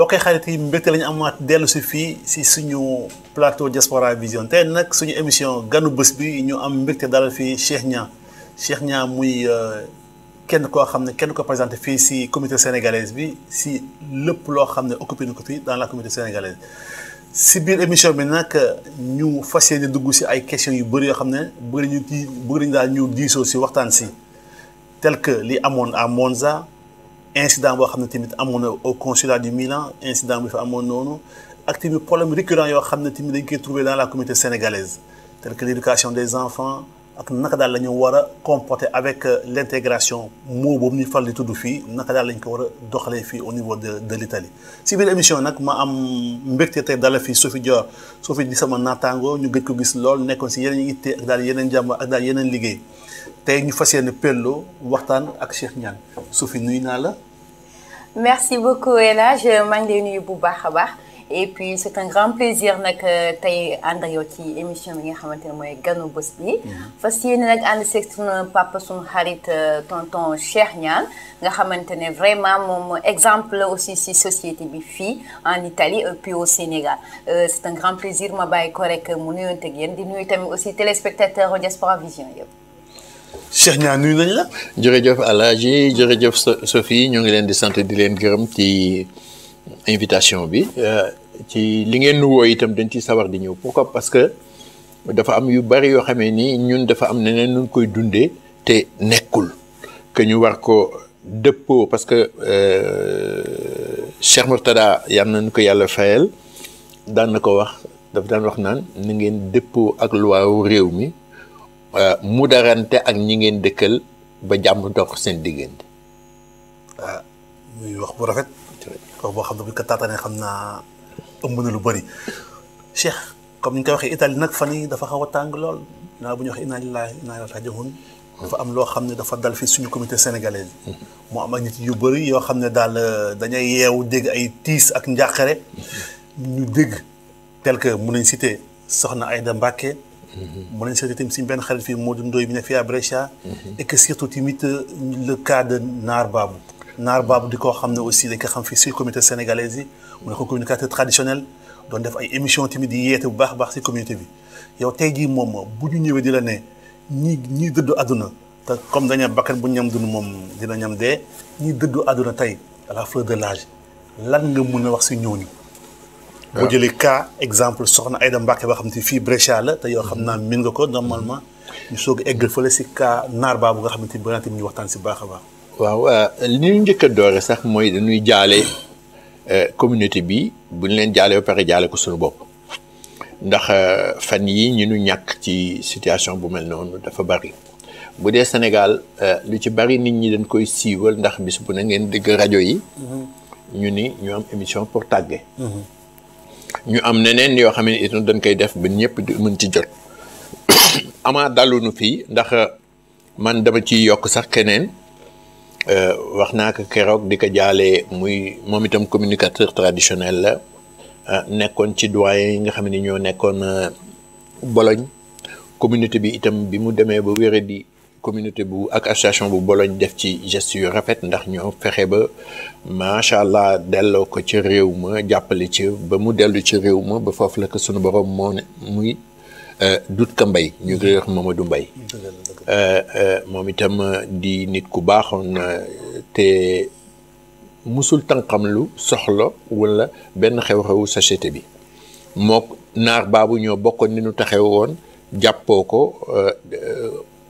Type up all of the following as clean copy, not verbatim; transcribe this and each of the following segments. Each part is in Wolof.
mbokk xarit yi mbégte lañu amaat dellu si fii si suñu plateau Diaspora Vision tey nag suñu émission ganu bés bi ñu am mbégte dalal fii Cheikh Niang muy kenn koo xam ne kenn ko présenté fii si communauté sénégalaise bi si lépp loo xam ne occupé na ko fii dans la communauté sénégalaise si biir émission bi nag ñu fas yéene dugg si ay questions yu bëri yoo xam ne bëgg nañu daal ñu diisoo si waxtaan si tel que li amoon à Monza incident boo xam ne tamit amoon na au consulat du Milan incident bi fa amoon noonu ak tamit problème récurrent yoo xam ne tamit dañ koy trouver dans la communauté sénégalaise tel que l'éducation des enfants ak naka daal la ñu war a comporter avec l'intégration moo boobu ñu fal di tudd fii naka daal lañ ko war a doxalee fii au niveau de l'Italie si biir émission nag ma am mbégte tey dala fii Sophie Dior Sophie di sama naataango ñu gëj ko gis lool nekkoon si yeneen itte ak daal yeneen jàmm ak daal yeneen liggéey tey ñu fas yéene pello waxtaan ak Cheikh Niang Sophie nuyu naa la. Merci beaucoup El Hadj maa ngi lay nuyu bu baax a baax et puis c'est un grand plaisir nag tey ànd ak yow ci émission bi nga xamante ne mooy ganu bés bi. fas yéene nag ànd seeg sunu papa sunu xarit tonton Cheikh Niang nga xamante ne vraiment moom exemple la aussi si société bi fii en Italie et puis au Sénégal c'est un grand plaisir ma bàyyi ko rek mu nuyonteeg yéen di nuyu tamit aussi téléspectateurs Diaspora Vision yëpp. Cheikh Niang nuyu nañ la. jërëjëf Alaaji jërëjëf Sophie ñu ngi leen di sant di leen gërëm ci invitation bi ci li ngeen nu woo itam dañ ci sawar di ñëw pourquoi parce que dafa am yu bari yoo xamee ni ñun dafa am neneen nun koy dundee te nekkul que ñu war ko dëppoo parce que Cheikh Mourtada yal nañu ko yàlla fayal daan na ko wax dafa daan wax naan na ngeen dëppoo ak luwaawu réew mi mu darante ak ñi ngeen dëkkal ba jàmm dox seen diggante. muy wax bu rafet. wax boo xam ne bu ñu ko taataanee xam naa ëmb na lu bëri. Cheikh comme ni ñu koy waxee Italie nag fan yii dafa xaw a tàng lool naa bu ñu waxee inna lillahi wa inna ilayhi raaji'uun dafa am loo xam ne dafa dal fii suñu communauté sénégalaise. moo am ak nit yu bëri yoo xam ne daal dañuy yeewu dégg ay tiis ak njàqare. ñu dégg tel que mun nañ citer soxna Aïda Mbacké. mën nañu seetlu tamit suñu benn xarit fii Modou Ndoye bi nekk fii à Brescia. et que surtout tamit le cas de Naar Babou di ko xam ne aussi dañ ko xam fii si communauté sénégalaise yi mu nekk communicateur traditionnel doon def ay émissions tamit di yeete bu baax a baax si communauté bi yow tey jii moom bu ñu ñëwee di la ne ñii dëddu àdduna te comme dañu bakkan bu ñam dund moom dina ñam dee ñii dëddu àdduna tey à la fleur de l'âge lan nga mun a wax si ñooñu. boo jëlee cas exemple soxna Aïda Mbacké boo xam ne fii Brescia la te yow xam naa min nga ko normalement ñu soog a eggal fële si cas Naar Babou nga xamante ni ba ñu waxtaan si baax a baax. waaw li ñu njëkk a doore sax mooy dañuy jaale communauté bi bu ñu leen jaale ba pare jaale ko suñu bopp ndax fan yi ñu nu ñàkk ci situation bu mel noonu dafa bari bu dee Sénégal lu ci bari nit ñi dañ koy siiwal ndax bis bu na ngeen dégg rajo yi. ñu ni ñu am émission pour tàgge. ñu am neneen yoo xam ne itam dañ koy def ba ñëpp di mën ci jot ama dalunu fii ndax man dama ciy yokk sax keneen wax naa ko keroog di ko jaalee muy moom itam communicateur traditionnel la nekkoon ci doyen yi nga xam ne ñoo nekkoon Bologne communauté bi itam bi mu demee ba wére di communauté bu ak association bu Bologne def ci geste yu rafet ndax ñoo fexe ba macha allah delloo ko ci réew ma jàppale ci ba mu dellu ci réew ma ba foofu la ko sunu borom moo ne muy dut ka mbay ñu ngi wax Mamadou Mbaye moom itam di nit ku baaxoon te musul tànqam lu soxla wala benn xew-xewu société bi mook Naar Babou ñoo bokkoon ni nu taxew woon jàppoo ko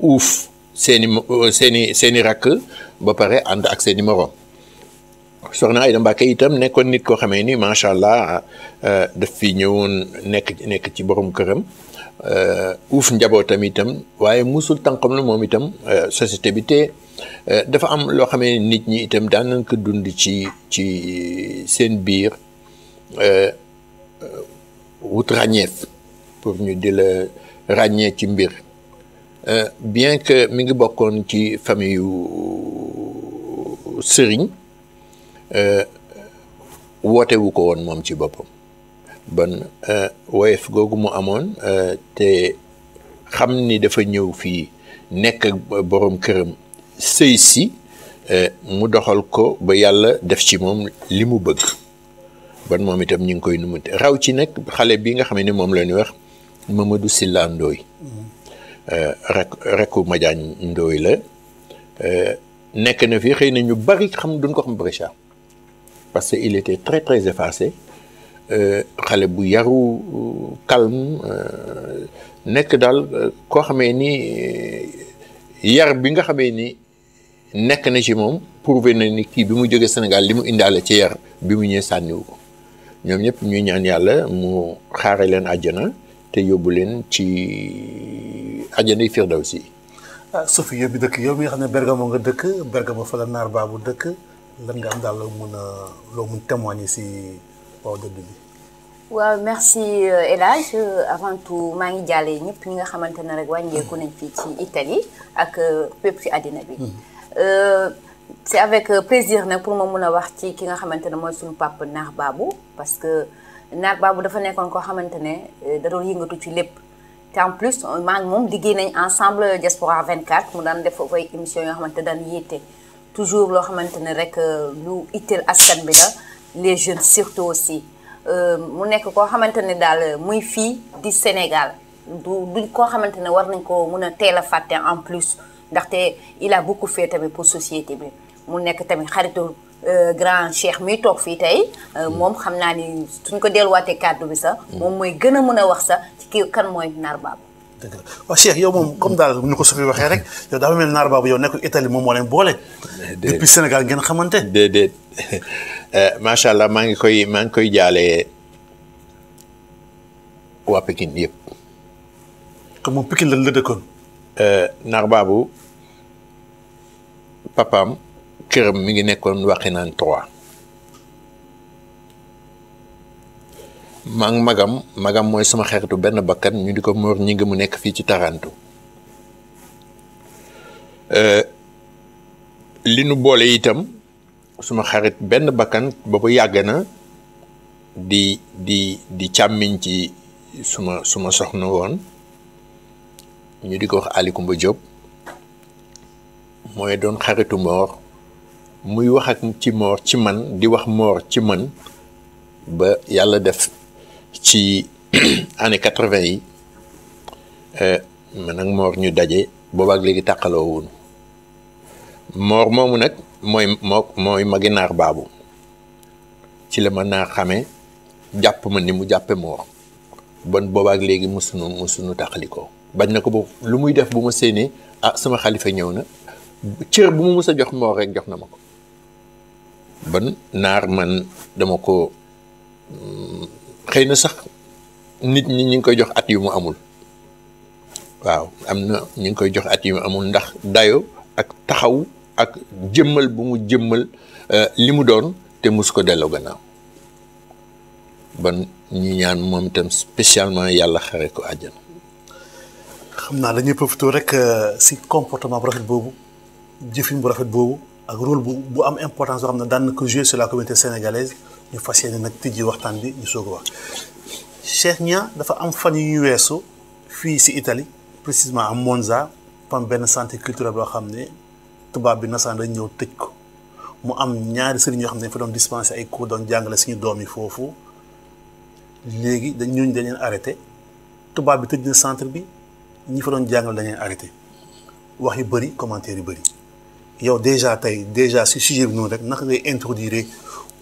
uuf seeni rakk ba pare ànd ak seeni moroom soxna Aïda Mbacké itam nekkoon nit koo xamee ni macha allah daf fi ñëwoon nekk ci borom këram uuf njabootam itam waaye musul tànqam lu moom itam société bi te dafa am loo xamee nit ñi itam daan nañ ko dund ci seen biir wut ràññeef pour ñu di la ràññee ci mbir bien que mi ngi bokkoon ci famille yu sëriñ wootewu ko woon moom ci boppam bon woyef googu mu amoon te xam ni dafa ñëw fii nekk ak borom këram sëy si mu doxal ko ba yàlla def ci moom li mu bëgg ban moom itam ñu ngi koy numute raw ci nag xale bi nga xam ne moom la ñuy wax Mamadou Sylla Ndoye rekku Madiagne Ndoye la nekk na fi xëy na ñu bari xam duñ ko xam Brescia parce que il était très très effacé xale bu yaru calme nekk daal koo xamee ni yar bi nga xamee ni nekk na ci moom prouvé na ni kii bi mu jógee Sénégal li mu indaale ci yar bi mu ñëwee sànniwu ko ñoom ñëpp ñuy ñaan yàlla mu xaare leen àjjana te yóbbu leen ci àjjana yi Firdawsi. Sophie yow bi dëkk yow mi nga xam ne Bergamo nga dëkk Bergamo fa la naar baabu dëkk lan nga am daal loo mun témoigner si waaw dëgg bi. waaw merci El Hadj avant tout maa ngi jàllee ñëpp ñi nga xamante ne rek wàññeeku nañ fii ci Italie ak fépp ci àddina bi. c'est avec plaisir nag pour ma mun a wax ci ki nga xamante ne mooy suñu papa Naar Babou parce que Naar Babou dafa nekkoon koo xamante ne da doon yëngatu ci lépp te en plus maa ngi moom liggéey nañ ensemble Diaspora 24 mu daan def foofu ay émissions yoo xamante daan yéete toujours loo xamante ne rek lu itteel askan bi la les jeunes surtout aussi mu nekk koo xamante ne daal muy fii di Sénégal du koo xamante ne war nañ ko mun a teel a fàtte en plus ndaxte il a beaucoup fait tamit pour société bi mu nekk tamit xaritu grand cheikh mi toog fii tey moom xam naa ni suñ ko delluwaatee kàddu bi sax moom mooy gën a mën a wax sax ci kii kan mooy Naar Babou. dëgg la waaw Cheikh yow moom comme daal ñu ko Sophie waxee rek yow dafa mel Naar Babou yow nekkul Italie moom moo leen boole. depuis Sénégal ngeen xamante. déedéet macha allah maa ngi koy jaalee waa Pikine yëpp. comme moom Pikine la dëkkoon. Naar Babou papaam këram mi ngi nekkoon Waxinaan 3 maa ngi magam mooy sama xaritu benn bakkan ñu di ko Mor ñi ngi mu nekk fii ci Taranto li nu boole itam suma xarit benn bakkan boobu yàgg na di càmmiñ ci suma soxna woon ñu di ko wax Ali Kumba Diop mooy doon xaritu Mor muy wax ak ci Mor ci man di wax Mor ci man ba yàlla def ci année 80 yi man ak Mor ñu daje boobaak léegi tàqaloo woon Mor moomu nag mooy magi Naar Babou ci la ma Naar xamee jàpp ma ni mu jàppe Mor bon boobaak léegi musunu tàqalikoo bañ na ko boobu lu muy def bu ma séenee sama xalifa ñëw na cër bu mu mus a jox Mor rek jox na ma ko ban Naar man dama ko xëy na sax nit ñi ngi koy jox at yu mu amul waaw am na ñu ngi koy jox at yu mu amul ndax dayo ak taxaw ak jëmmal bu mu jëmmal li mu doon te mus ko delloo gannaaw ban ñi ñaan moom itam spécialement yàlla xare ko àjjana. xam naa dañuy profité rek si comportement bu rafet boobu jëfin bu rafet boobu ak rôle bu am importance boo xam ne daan na ko jouer sur la communauté sénégalaise ñu fas yéene nag tijji waxtaan bi ñu soog a wax Cheikh Niang dafa am fan yu ñu weesu fii si Italie précisément à Monza fam benn centre culturel boo xam ne tubaab bi nasaan dañ ñëw tëj ko mu am ñaari sëriñ yoo xam ne dañ fa doon dispenser ay cours doon jàngale suñu doom yi foofu léegi ñooñu dañ leen arrêté tubaab bi tëj na centre bi ñi fa doon jàngal dañ leen arrêté wax yu bëri commentaire yu bëri yow déjà si sujet bi noonu rek naka ngay introduire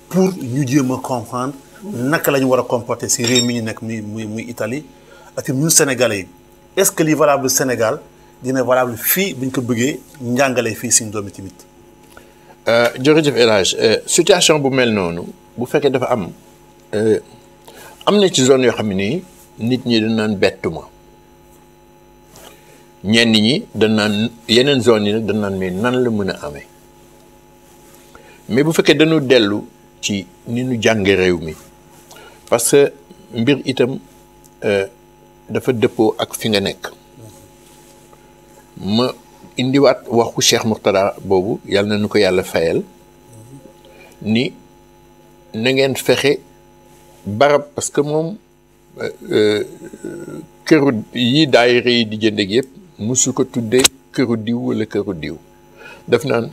pour ñu jéem a comprendre naka la ñu war a comporter si réew mi ñu nekk muy Italie ak ñun Sénégalais yi est-ce que li valable Sénégal dina valable fii bu ñu ko bëggee njàngale fii suñu doomi tamit. jërëjëf El Hadj situation bu mel noonu bu fekkee dafa am na ci zone yoo xam ne nii nit ñi dañ naan bettuma ñenn ñi dañ naan yeneen zone yi nag dañ naan mais nan la mën a amee mais bu fekkee dañu dellu ci ni ñu jànge réew mi parce que mbir itam dafa dëppoo ak fi nga nekk ma indiwaat waxu Cheikh Mourtada boobu yàlla na nu ko yàlla fayal ni na ngeen fexe barab parce que moom këru yi daayira yi di jënd ak yëpp musu ko tuddee këru diw wala këru diw daf naan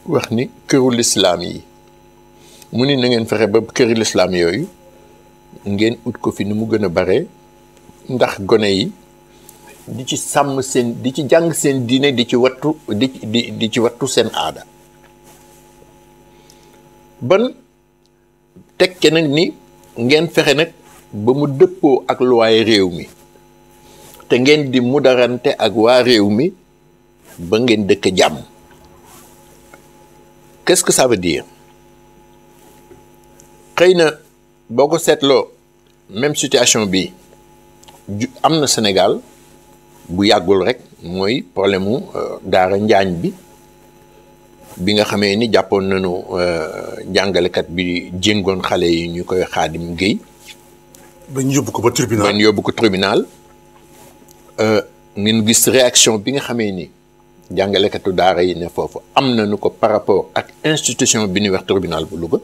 wax ni këru lislaam yi mu ni na ngeen fexe ba këri lislaam yooyu ngeen ut ko fi ni mu gën a bare ndax gone yi di ci sàmm seen di ci jàng seen diine di ci wattu di ci wattu seen aada ban tekke nag ni ngeen fexe nag ba mu dëppoo ak luwaay réew mi te ngeen di mudarante ak waa réew mi ba ngeen dëkk jàmm. Qu'est-ce que ça veut dire xëy na boo ko seetloo même situation bi am na Sénégal bu yàggul rek mooy problème mu daara njaañ bi nga xamee ni jàppoon nañu jàngalekat bi jéngoon xale yi ñu koy Xaadim Guèye. ba ñu yóbbu ko ba tribunal ba ñu yóbbu ko tribunal ngeen gis réaction bi nga xamee ni jàngalekatu daara yi ne foofu am nañu ko par rapport ak institution bi ñuy wax tribunal bu Louga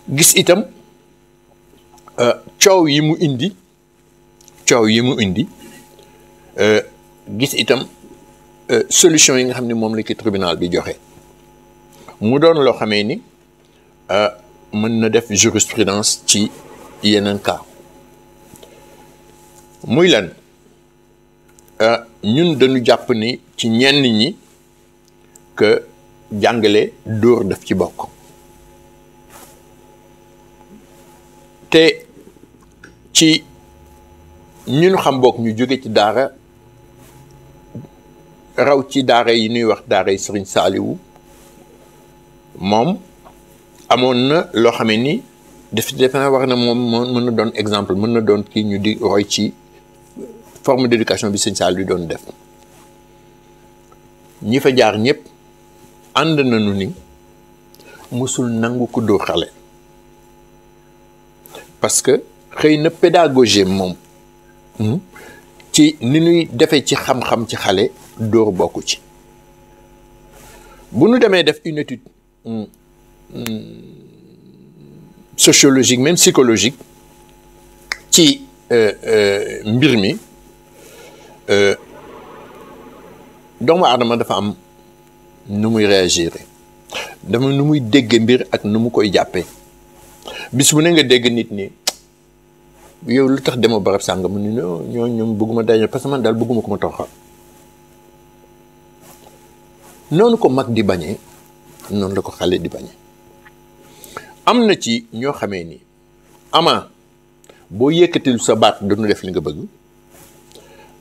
gis itam coow yi mu indi gis itam solution yi nga xam ne moom la ki tribunal bi joxe mu doon loo xamee ni mën na def jurisprudence ci yeneen cas muy lan ñun dañu jàpp ni ci ñenn ñi que jàngale dóor daf ci bokk te ci ñun xam bokk ñu jóge ci daara raw ci daara yi ñuy wax daara yi Sëriñ Saaliwu moom amoon na loo xamee ni defe naa war na moom mën na doon exemple mën na doon kii ñu di roy ci forme d'éducation bi Sëriñ Saaliwu doon def ñi fa jaar ñëpp ànd nañu ni musul nangu ku dóor xale parce que xëy na pédagogie moom ci ni ñuy defee ci xam-xam ci xale dóor bokku ci bu ñu demee def une étude sociologique même psychologique ci mbir mi doomu aadama dafa am nu muy réagir dama nu muy dégg mbir ak nu mu koy jàppee bis bu ne nga dégg nit ni yow lu tax demoo barab sànga mu ni ñoo ñoom bëgguma daje parce que man daal bëgguma ko ma toroxal noonu ko mag di bañee noonu la ko xale di bañee am na ci ñoo xamee ni ama boo yëkkatil sa baat duñu def li nga bëgg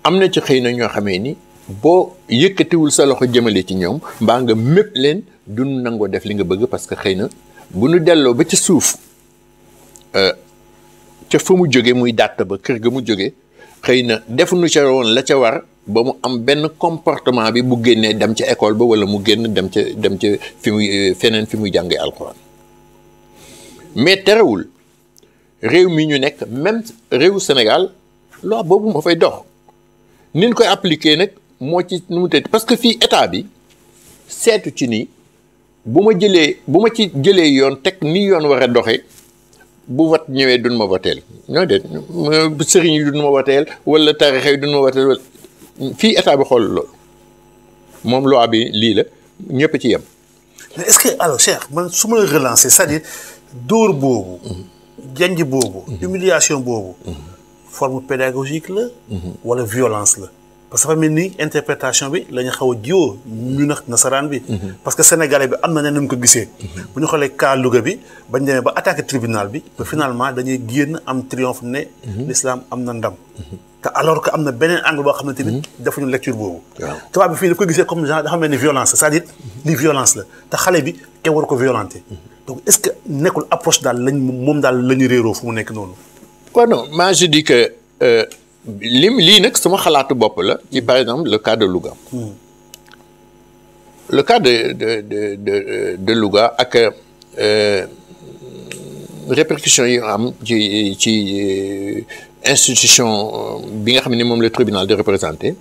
am na ci xëy na ñoo xamee ni boo yëkkatiwul sa loxo jëmale ci ñoom mbaa nga mépp leen duñu nangoo def li nga bëgg parce que xëy na bu ñu delloo ba ci suuf ca fa mu jóge muy dàtt ba kër ga mu jóge xëy na defuñu ca woon la ca war ba mu am benn comportement bi bu génnee dem ca école ba wala mu génn dem ca fi muy feneen fi muy jàngee alxuraan mais terewul réew mi ñu nekk même réewu Sénégal loi boobu moo fay dox ni ñu koy appliquer nag moo ci nu mu tëdd parce que fii état bi seetu ci ni bu ma ci jëlee yoon teg ni yoon war a doxee bu wat ñëwee duñ ma woteel ñoo de sëriñ yi duñ ma woteel wala tarixa yi duñ ma woteel wala fii état bi xool loolu moom loi bi lii la ñëpp ci yem. mais est-ce que alors Cheikh man su ma la relancer c'est-à-dire dóor boobu. janj boobu. humiliation boobu. forme pédagogique la. wala violence la. parce que dafa mel ni interprétation bi la ñu xaw a jiwoo ñu nax nasaraan bi. parce que sénégalais bi am na ne ñu ko gisee. bu ñu xoolee cas Louga bi bañ demee ba attaqué tribunal bi. ba finalement dañuy génn am triomphe ne. l'islam am na ndam. te alors que am na beneen angle boo xam ne tamit defuñu lecture boobu. waaw tubaab bi fii daf ko gisee comme genre dafa mel ni violence c'est-à-dire li violence la te xale bi kenn war ko violenter. donc est-ce que nekkul approche daal lañ moom daal la ñu réeroo fu mu nekk noonu. quoi non moi je dis que. lii nag sama xalaatu bopp la ci par exemple le cas de Louga. le cas de Louga ak répercussions yi am ci institution bi nga xam ne moom le tribunal de représenter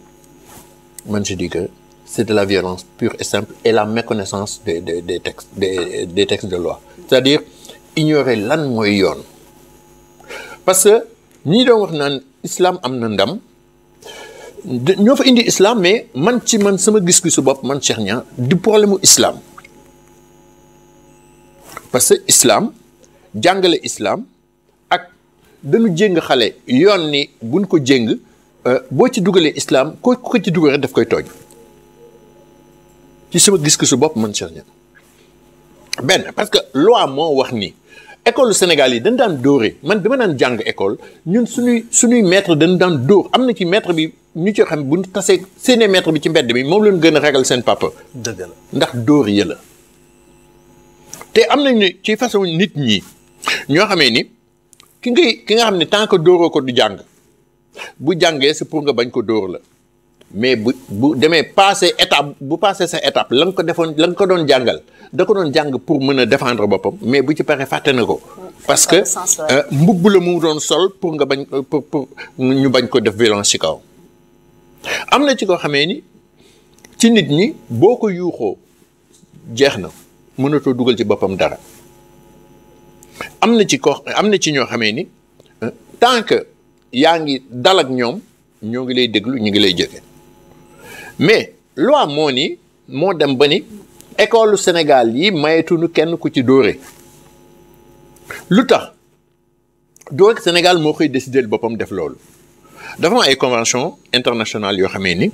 man je dis que c'est de la violence pure et simple et la méconnaissance des textes de loi c'est-à-dire ignorer lan mooy yoon parce que ñii doon wax naan islam am na ndam ñoo fa indi islam mais man sama gis-gisu bopp man Cheikh Niang du problème mu islam parce que islam jàngale islam ak dañu jéng xale yoon ni buñ ko jéng boo ci dugalee islam ku ko ci dugal rek daf koy tooñ ci sama gis-gisu bopp man Cheikh Niang benn parce que loi moo wax ni école Sénégal yi dañ daan dóore man bi ma daan jàng école ñun suñuy maître dañ daan dóor am na ci maître bi ñu ci xam bu ñu tasee seeni maître bi ci mbedd bi moom leen gën a ragal seen papa. dëgg la ndax dóor ya la te am nañu ci façon nit ñi ñoo xamee ni ki nga xam ne tant que dóoroo ko du jàng bu jàngee c'est pour nga bañ ko dóor la mais bu demee passé étape bu passé sa étape la nga ko doon jàngal da ko doon jàng pour mën a défendre boppam mais bu ci paree fàtte na ko. parce que mbubb la mu doon sol pour nga bañ pour ñu bañ ko def violence ci kaw. am na ci ko xamee ni ci nit ñi boo ko yuuxoo jeex na mënatoo dugal ci boppam dara am na ci ñoo xamee ni tant que yaa ngi dal ak ñoom ñoo ngi lay déglu ñu ngi lay jëfe mais loi moo dem ba ni école Sénégal yi mayetuñu kenn ku ci dóore lu tax dóor Sénégal moo koy décider boppam def loolu dafa am ay convention internationale yoo xamee ni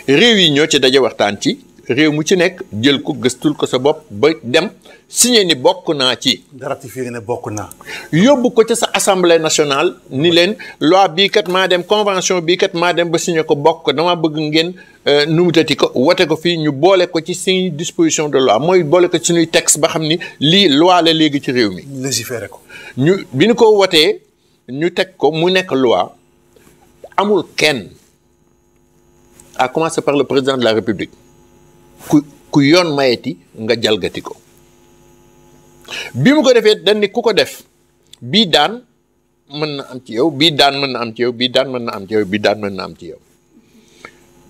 réew yi ñoo ci daje waxtaan ci réew mu ci nekk jël ko gëstul ko sa bopp ba dem signé ni bokk naa ci. ratifié ne bokk naa. yóbbu ko ci sa assemblée nationale ni leen loi bii kat maa dem convention bii kat maa dem ba signé ko bokk dama bëgg ngeen numutati ko wote ko fii ñu boole ko ci suñuy disposition de loi mooy boole ko ci suñuy texte ba xam ni lii loi la léegi ci réew mi. légiféré ko. bi ñu ko wotee ñu teg ko mu nekk loi amul kenn à commencer par le président de la République ku yoon mayeti nga jalgati ko bi mu ko defee dañ ni ku ko def bii daan mën na am ci yow bii daan mën na am ci yow bii daan mën na am ci yow bii daan mën na am ci yow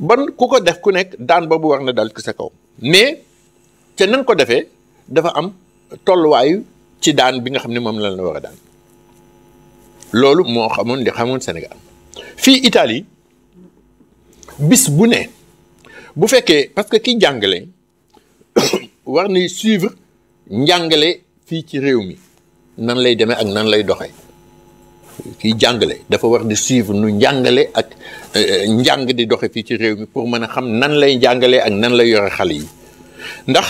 ban ku ko def ku nekk daan boobu war na dal ci sa kaw mais ca na nga ko defee dafa am tolluwaayu ci daan bi nga xam ne moom lan la war a daan loolu moo xamoon li xamoon Sénégal fii Italie bis bu ne bu fekkee parce que kiy jàngale war na suivre njàngale fii ci réew mi nan lay demee ak nan lay doxee kiy jàngale dafa war di suivre nu njàngale ak njàng di doxe fii ci réew mi pour mën a xam nan lay njàngalee ak nan lay yore xale yi ndax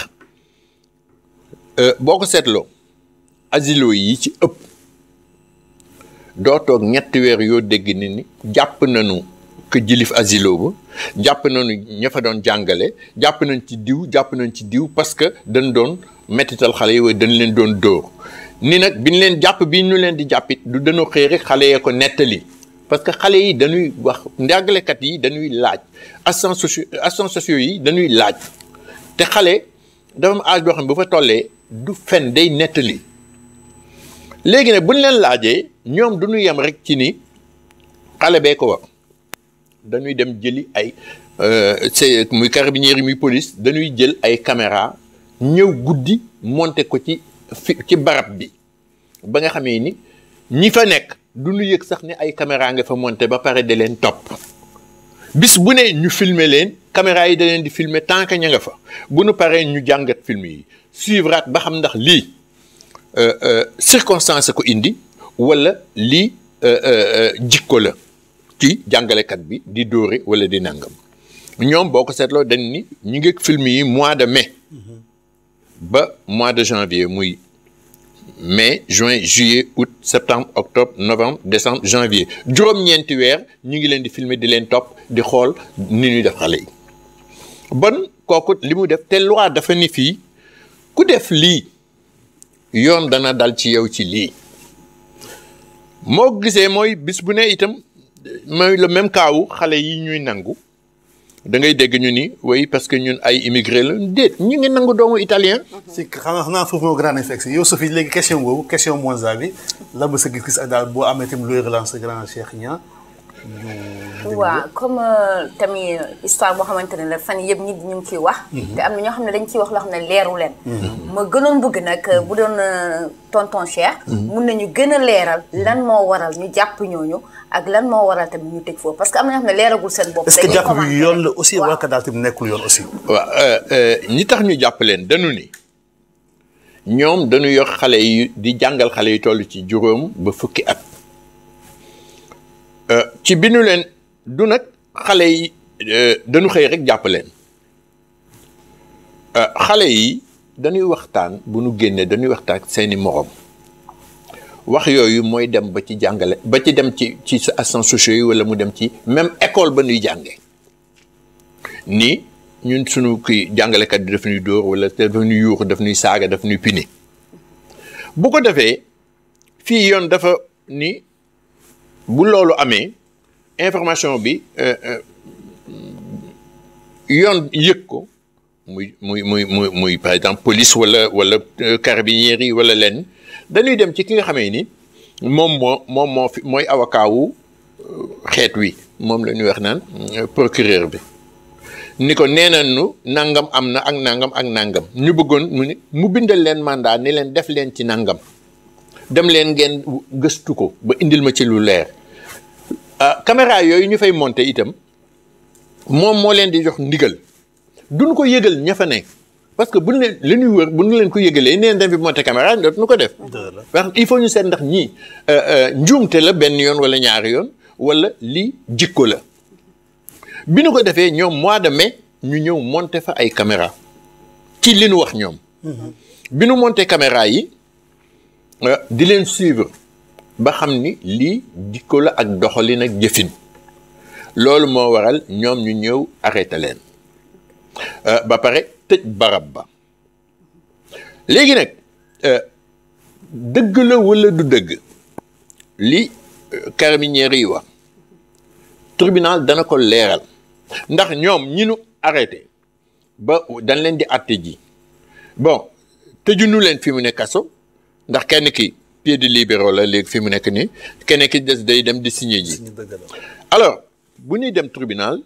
boo ko seetloo asilo yi ci ëpp doo toog ñetti weer yoo dégg ni jàpp nañu que jilif asilo ba jàpp nañu ña fa doon jàngale jàpp nañ ci diw parce que dañ doon mettital xale yi waaye dañ leen doon dóor ni nag bi ñu leen jàpp bi ñu leen di jàppit du dañoo xëy rek xale yee ko nettali parce que xale yi dañuy wax njàngalekat yi dañuy laaj assistants sociaux yi dañuy laaj te xale dafa am âge boo xam ne bu fa tollee du fen day nettali léegi nag bu ñu leen laajee ñoom du ñu yem rek ci ni xale bee ko wax dañuy dem jëli ay muy carabinieri yi muy police dañuy jël ay caméra ñëw guddi monter ko ci barab bi ba nga xamee ni ñi fa nekk du ñu yëg sax ne ay caméra nga fa monter ba pare da leen topp bis bu ne ñu filmer leen caméra yi da leen di filmer tant que ña nga fa bu nu paree ñu jàngat film yi suivraat ba xam ndax lii circonstance ko indi wala lii jikko la ci jàngalekat bi di dóore wala di nangam ñoom boo ko seetloo dañ ni ñu ngi film yi mois de mai ba mois de janvier muy mai juin juillet août septembre octobre novembre décembre janvier juróom-ñeenti weer ñu ngi leen di filmer di leen topp di xool ni ñuy def xale yi bon kooku li mu def te loi dafa ni fii ku def lii yoon dana dal ci yow ci lii moo gisee mooy bis bu ne itam mooy le même cas wu xale yi ñuy nangu da ngay dégg ñu ni oui parce que ñun ay immigré la déet ñu ngi nangu doomu italien. si xanaa foofu moo grand effet yow Sophie léegi question boobu question Monza bi la ba sa gis-gis ak daal boo amee itam looy relancer grand Cheikh Niang. waaw comme tamit histoire boo xamante ne la fan yëpp nit ñu ngi ciy wax. te am na ñoo xam ne dañ ciy wax loo xam ne leeru leen. ma gënoon bëgg nag bu doon tonton Cheikh. mun nañu gën a leeral lan moo waral ñu jàpp ñooñu ak lan moo waral tamit ñu tëj foofu parce que am na ñoo xam ne leeragul seen bopp. est-ce que jàpp bi yoon la aussi wala ka daal tamit nekkul yoon aussi. waaw ñi tax ñu jàpp leen dañu ni ñoom dañu yor xale yi di jàngal xale yi toll ci juróom ba fukki at ci bi ñu leen du nag xale yi dañu xëy rek jàpp leen xale yi dañuy waxtaan bu nu génnee dañuy waxtaan ak seeni morom wax yooyu mooy dem ba ci jàngale ba ci dem ci assistants sociaux yi wala mu dem ci même école ba nuy jànge ni ñun sunu kii jàngalekat bi daf ñuy dóor wala daf ñuy yuuxu daf ñuy saaga daf ñuy pini bu ko defee fii yoon dafa ni bu loolu amee information bi yoon yëg ko muy par exemple police wala carabinieri yi wala lenn dañuy dem ci ki nga xamee ni moom moo fi mooy avocat wu xeet wi moom la ñuy wax naan procureur bi ni ko nee nañu nangam am na ak nangam ak nangam ñu bëggoon mu bindal leen mandat ni leen def leen ci nangam dem leen ngeen gëstu ko ba indil ma ci lu leer caméra yooyu ñu fay monter itam moom moo leen di jox ndigal duñu ko yëgal ña fa nekk parce que buñ leen li ñuy wër bu ñu leen ko yëgalee neen dem fi monter caméra dootuñu ko def. parce que il faut ñu seet ndax ñii njuumte la benn yoon wala ñaari yoon wala lii jikko la. bi nu ko defee ñoom mois de mai ñu ñëw monter fa ay caméra ci li nu wax ñoom. bi nu monter caméra yi di leen suivre ba xam ni lii jikko la ak doxalin ak jëfin loolu moo waral ñoom ñu ñëw arrêté leen ba pare tëj barab ba léegi nag dëgg la wala du dëgg li carabinieri yi wax tribunal dana ko leeral ndax ñoom ñi nu arrêté ba dañ leen di àtte ji bon tëjuñu leen fi mu ne kaso ndax kenn ki pied de libéraux la léegi fi mu nekk nii kenn ki des day dem di signé ji alors bu ñuy dem tribunal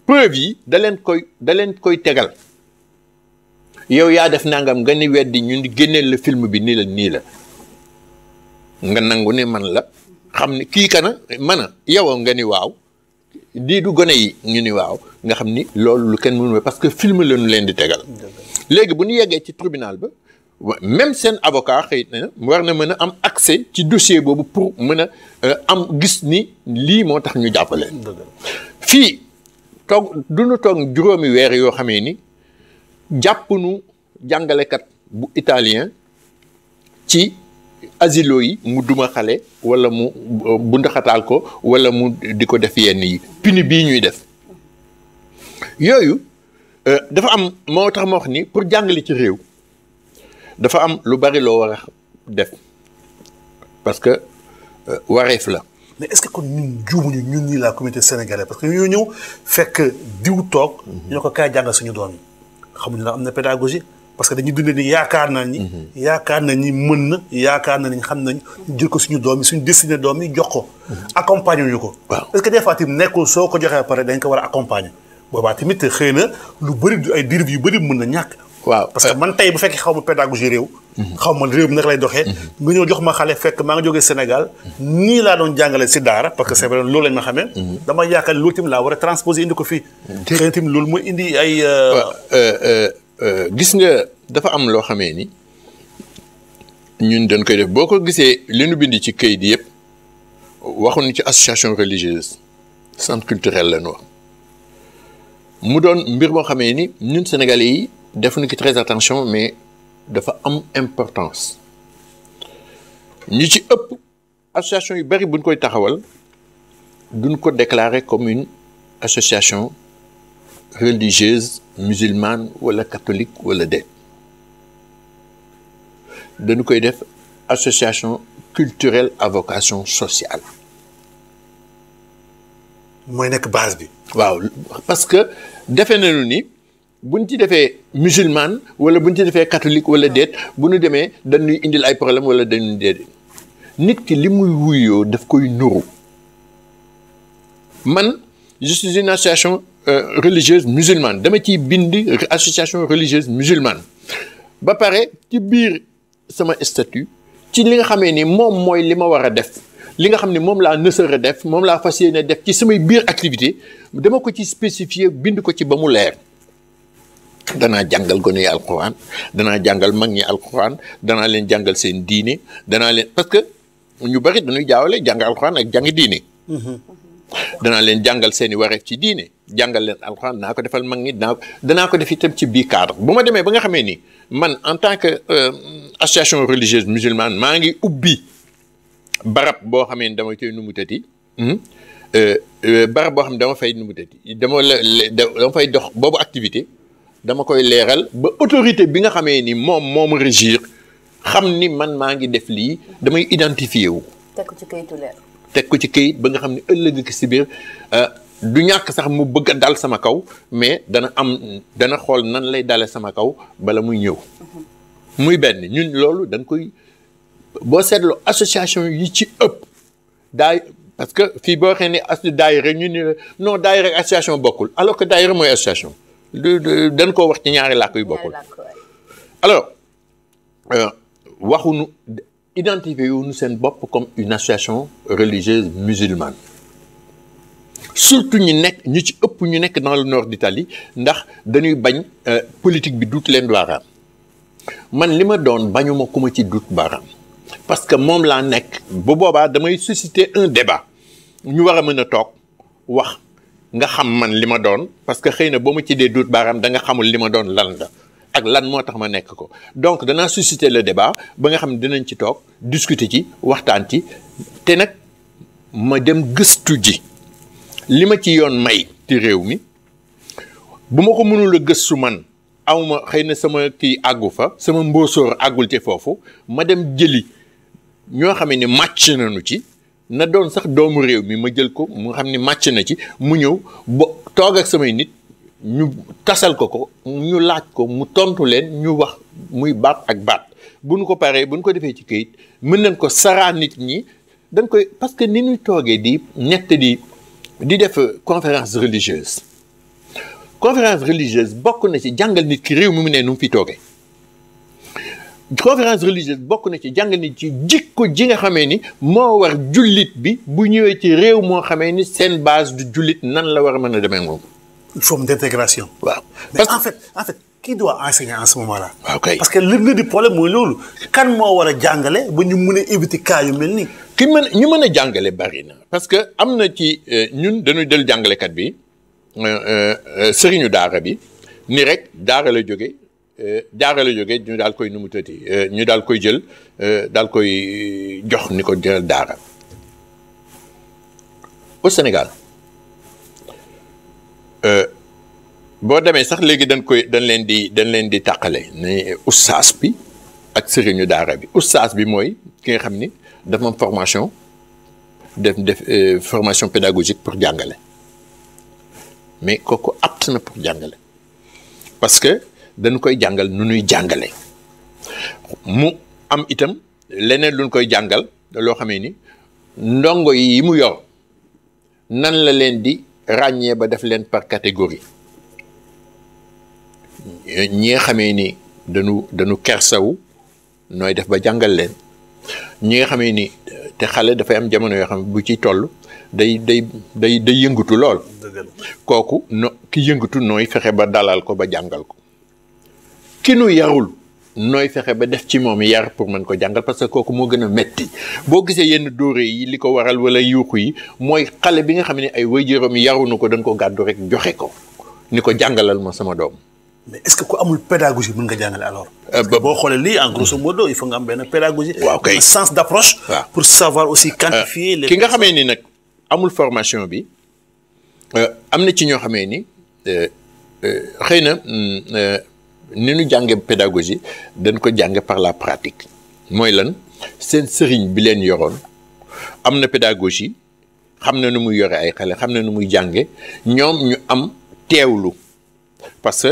preuve yi da leen koy tegal yow yaa def nangam nga ni weddi ñu ni génneel la film bi nii la nga nangu ne man la xam ni kii kana man a yow nga ni waaw di du gone yi ñu ni waaw nga xam ni loolu lu kenn mënu parce que film la ñu leen di tegal léegi bu ñu yeggee ci tribunal ba même seen avocat xëy na war na mën a am accès ci dossier boobu pour mën a am gis ni lii moo tax ñu jàppale fii toog duñu toog juróomi weer yoo xamee ni jàpp nu jàngalekat bu italien ci asilo yi mu duma xale wala mu bundaxataal ko wala mu di ko def yenn yi pini bii ñuy def yooyu dafa am moo tax ma wax ni pour jàngale ci réew dafa am lu bari loo war a def parce que wareef la. mais est-ce que kon ñun juumuñu ñun ñii la communauté sénégalaise parce que ñoo ñëw fekk diw toog. ñoo ko kaay jàngal suñu doom yi xamuñu ne am na pédagogie parce que dañuy dundee ni yaakaar nañ ni mën na yaakaar nañ xam nañ ñu jël ko suñu doom yi suñu destiné doom yi jox ko. accompagner ñu ko. waaw est-ce que des fois tamit nekkul soo ko joxee pare dañ ko war a accompagner boobaa tamit xëy na lu bëri ay dérive yu bëri mën na ñàkk. waaw parce que man tey bu fekkee xaw ma pédagogie réew. xaw ma réew mi naka lay doxee. nga ñëw jox ma xale fekk maa nga jógee Sénégal. nii laa doon jàngale si daara parce que c'est vrai loolu lañ ma xamee. dama yaakaar loolu tamit laa war a transposer indi ko fii. xëy na tamit loolu mooy indi ay. gis nga dafa am loo xamee ni ñun dañ koy def boo ko gisee li nu bind ci këyit yëpp waxuñu ci association religieuse centre culturel la ñu wax mu doon mbir moo xamee ni ñun Sénégalais yi. defuñu ki très attention mais dafa am importance ñi ci ëpp association yu bari buñ koy taxawal duñ ko déclarer comme une association religieuse musulmane wala catholique wala déet dañu koy def association culturelle à vocation sociale. mooy nekk base bi. waaw parce que defe nañu ni. bu ñu ci defee musulman wala bu ñu ci defee catholique wala déet bu ñu demee dañuy indil ay problème wala dañuy déet nit ki li muy wuyoo daf koy nuru man je suis une association religieuse musulmane dama ciy bind association religieuse musulmane ba pare ci biir sama statut ci li nga xamee ni moom mooy li ma war a def li nga xam ne moom laa nësër def moom laa fas yéene def ci samay biir activité dama ko ci spécifier bind ko ci ba mu leer danaa jàngal gone yi alquran danaa jàngal mag ñi alquran danaa leen jàngal seen diine danaa leen parce que ñu bari dañuy jaawale jàng alquran ak jàng diine. danaa leen jàngal seen i wareef ci diine jàngal leen alxuraan danaa ko defal mag ñi danaa ko def itam ci biir cadre bu ma demee ba nga xamee ni man en tant que association religieuse musulmane maa ngi ubbi barab boo xamee ni dama koy numutati barab boo xam ne dama fay numutati dama fay dox boobu activité dama koy leeral ba autorité bi nga xamee ni moom régir xam ni man maa ngi def lii damay identifié wu. teg ko ci kayitu leer. teg ko ci kayit ba nga xam ne ëllëg ki si biir du ñàkk sax mu bëgg a dal sama kaw mais dana xool nan lay dale sama kaw bala muy ñëw. muy benn ñun loolu dañ koy boo seetloo association yi ci ëpp parce que fii boo waxee ne daayira ñu ni non daayira ak association bokkul alors que daayira mooy association dañ koo wax ci ñaari làkk yu bokkul. alors waxuñu identifié wu ñu seen bopp comme une association religieuse musulmane surtout ñu ci ëpp ñu nekk dans le nord d'Italie ndax dañuy bañ politique bi duut leen baaraam man li ma doon bañuma ku ma ci duut baaraam parce que moom laa nekk bu boobaa damay susciter un débat ñu war a mën a toog wax nga xam man li ma doon parce que xëy na boo ma ci dee duut baaraam da nga xamul li ma doon lan la ak lan moo tax ma nekk ko donc danaa susciter le débat ba nga xam ne dinañ ci toog discuter ci waxtaan ci te nag ma dem gëstu ji li ma ci yoon may ci réew mi bu ma ko mënul a gëstu man awma xëy na sama kii àggu fa sama mbóosóor àggul ci foofu ma dem jëli ñoo xam ne màcc nañu ci na doon sax doomu réew mi ma jël ko mu xam ne màcc na ci mu ñëw ba toog ak samay nit ñu tasal ko ñu laaj ko mu tontu leen ñu wax muy baat ak baat bu ñu ko paree bu ñu ko defee ci këyit mën nañ ko saraa nit ñi dañ koy parce que ni ñuy toogee di def conférence religieuse bokk na ci jàngal nit ki réew mi mu ne nu mu fi toogee conférence religieuse bokk na ci jàngal nit ci jikko ji nga xamee ni moo war jullit bi bu ñëwee ci réew moo xamee ni seen base du jullit nan la war a mën a demee moom. Une forme d'intégration. waaw mais en fait qui doit enseigner en ce moment-là. ok parce que li di problème mooy loolu. kan moo war a jàngale ba ñu mën a éviter cas yu mel nii. ñu mën a jàngale bari na parce que am na ci ñun dañuy del jàngalekat bi sëriñu daara bi ni rek daara la jóge ñu daal koy nu mu tëti ñu daal koy jël daal koy jox ni ko jël daara au Sénégal. boo demee sax léegi dañ leen di tàqale ne ustaas bi ak sëriñu daara bi ustaas bi mooy ki nga xam ni dafa am formation def formation pédagogique pour jàngale mais kooku apte na pour jàngale parce que dañu koy jàngal nu ñuy jàngale mu am itam leneen lu ñu koy jàngal loo xamee ni ndongo yi mu yor nan la leen di ràññee ba def leen par catégorie ñi nga xamee ni dañu kersawu nooy def ba jàngal leen ñi nga xamee ni te xale dafay am jamono yoo xam bu ciy toll day yëngatu lool kooku ki yëngatu nooy fexe ba dalal ko ba jàngal ko ki nu yarul nooy fexe ba def ci moom yar pour mën ko jàngal parce que kooku moo gën a metti boo gisee yenn dóore yi li ko waral wala yuuxu yi mooy xale bi nga xam ne ay waajuram yaruñu ko dañ ko gàddu rek joxe ko ni ko jàngalal ma sama doom. mais est-ce que ku amul pédagogie mën nga jàngale alors. boo xoolee lii en grosso modo il faut nga am benn pédagogie. waaw kay un sens d'approche. pour savoir aussi quantifier. les ki nga xamee ni nag amul formation bi am na ci ñoo xamee ni xëy na. ni ñu jànge pédagogie dañ ko jànge par la pratique mooy lan seen sëriñ bi leen yoroon am na pédagogie xam na nu muy yore ay xale xam na nu muy jànge ñoom ñu am teewlu parce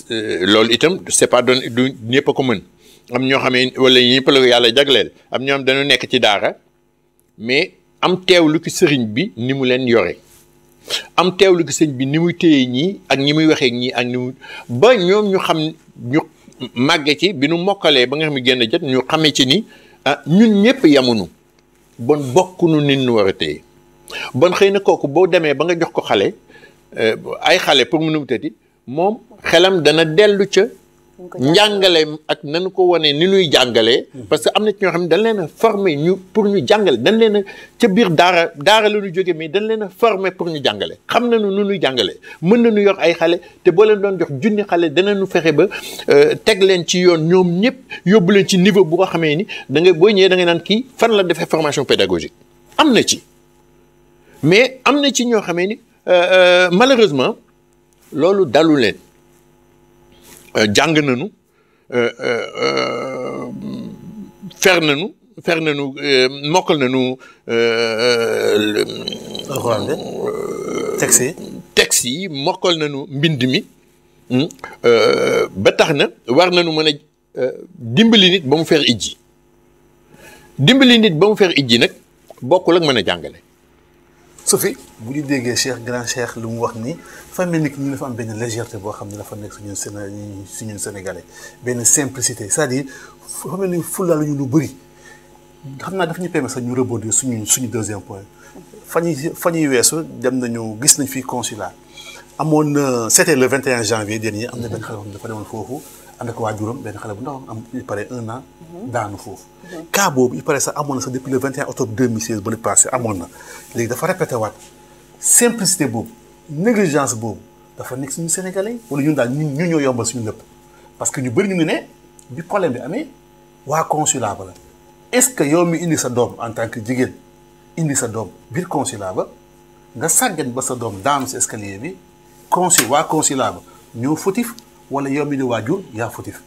que loolu itam c'est pas donné du ñëpp a ko mën am ñoo xamee wala ñëpp la ko yàlla jagleel am ñoo xam dañu nekk ci daara mais am teewlu ki sëriñ bi ni mu leen yore am teewlu gi sëñ bi ni muy téye ñii ak ñi muy waxee ñii ak ni muy ba ñoom ñu xam ñu màgge ci bi nu mokkalee ba nga xam ne génn jot ñu xamee ci ni ñun ñëpp yamunu bon bokkunu nit ñu war a téye bon xëy na kooku boo demee ba nga jox ko xale ay xale pour mu numutati moom xelam dana dellu ca njàngale ak nañu ko wane ni ñuy jàngalee parce que am na ci ñoo xam ne dañ leen a former ñu pour ñu jàngale dañ leen a ca biir daara la ñu jógee mais dañ leen a former pour ñu jàngale xam nañu nu ñuy jàngale mën nañu yor ay xale te boo leen doon jox junni xale danañu fexe ba teg leen ci yoon ñoom ñëpp yóbbu leen ci niveau bu ko xamee ni da nga boo ñëwee da nga naan kii fan la defee formation pédagogique am na ci mais am na ci ñoo xamee ni malheureusement loolu dalu leen jàng nañu fer nañu mokkal nañu texte yi mokkal nañu mbind mi ba tax na war nañu mën a dimbali nit ba mu fer ijji nag bokkul ak mën a jàngale. Sophie bu ñu déggee Cheikh grand Cheikh lu mu wax ni dafa mel ni ñu dafa am benn légèreté boo xam ne dafa nekk suñu sénégalais benn simplicité c'est-à-dire dafa mel ni fulaalu ñu lu bëri xam naa dafa ñu permettre sax ñu rebondir suñu deuxième point fan yi weesu dem nañu gis nañ fii consulat amoon na c'était le 21 janvier dernier am na benn xale boo xam ne dafa demoon foofu ànd ak waajuram benn xale bu ndaw am il paraît 1 an daanu foofu cas boobu il paraît sax amoon na sax depuis le 21 octobre 2016 ba le passé amoon na léegi dafa répété waat simplicité boobu négligence boobu dafa nekk suñu sénégalais wala ñun daal ñu ñoo yombal suñu lépp parce que ñu bëri ñu ngi ne bi problème bi amee waa consulat ba la est-ce que yow mi indi sa doom en tant que jigéen indi sa doom biir consulat ba nga sàggan ba sa doom daanu si escalier bi waa consulat ba ñoo fautif wala yow mi di waajur yaa fautif.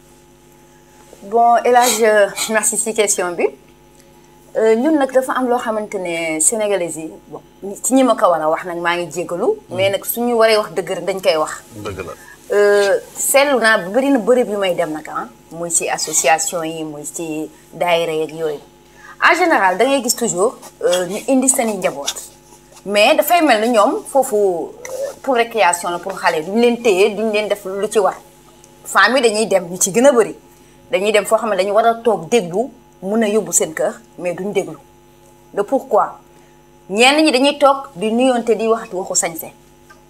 bon El Hadj merci si question bi ñun nag dafa am loo xamante ne sénégalais yi bon ci ñi ma ko war a wax nag maa ngi jégalu. mais nag suñu waree wax dëgg rek dañ koy wax. dëgg la. seetlu naa bëri na bërëb yu may dem nag muy ci association yi muy ci daayira yeeg yooyu en général da ngay gis toujours ñu indi seen i njaboot mais dafay mel ni ñoom foofu pour récréation la pour xale duñ leen téye duñ leen def lu ci war famille dañuy dem ñu ci gën a bëri dañuy dem foo xam ne dañu war a toog déglu mun a yóbbu seen kër mais duñ déglu de pourquoi ñenn ñi dañuy toog di nuyoonte di waxu sañse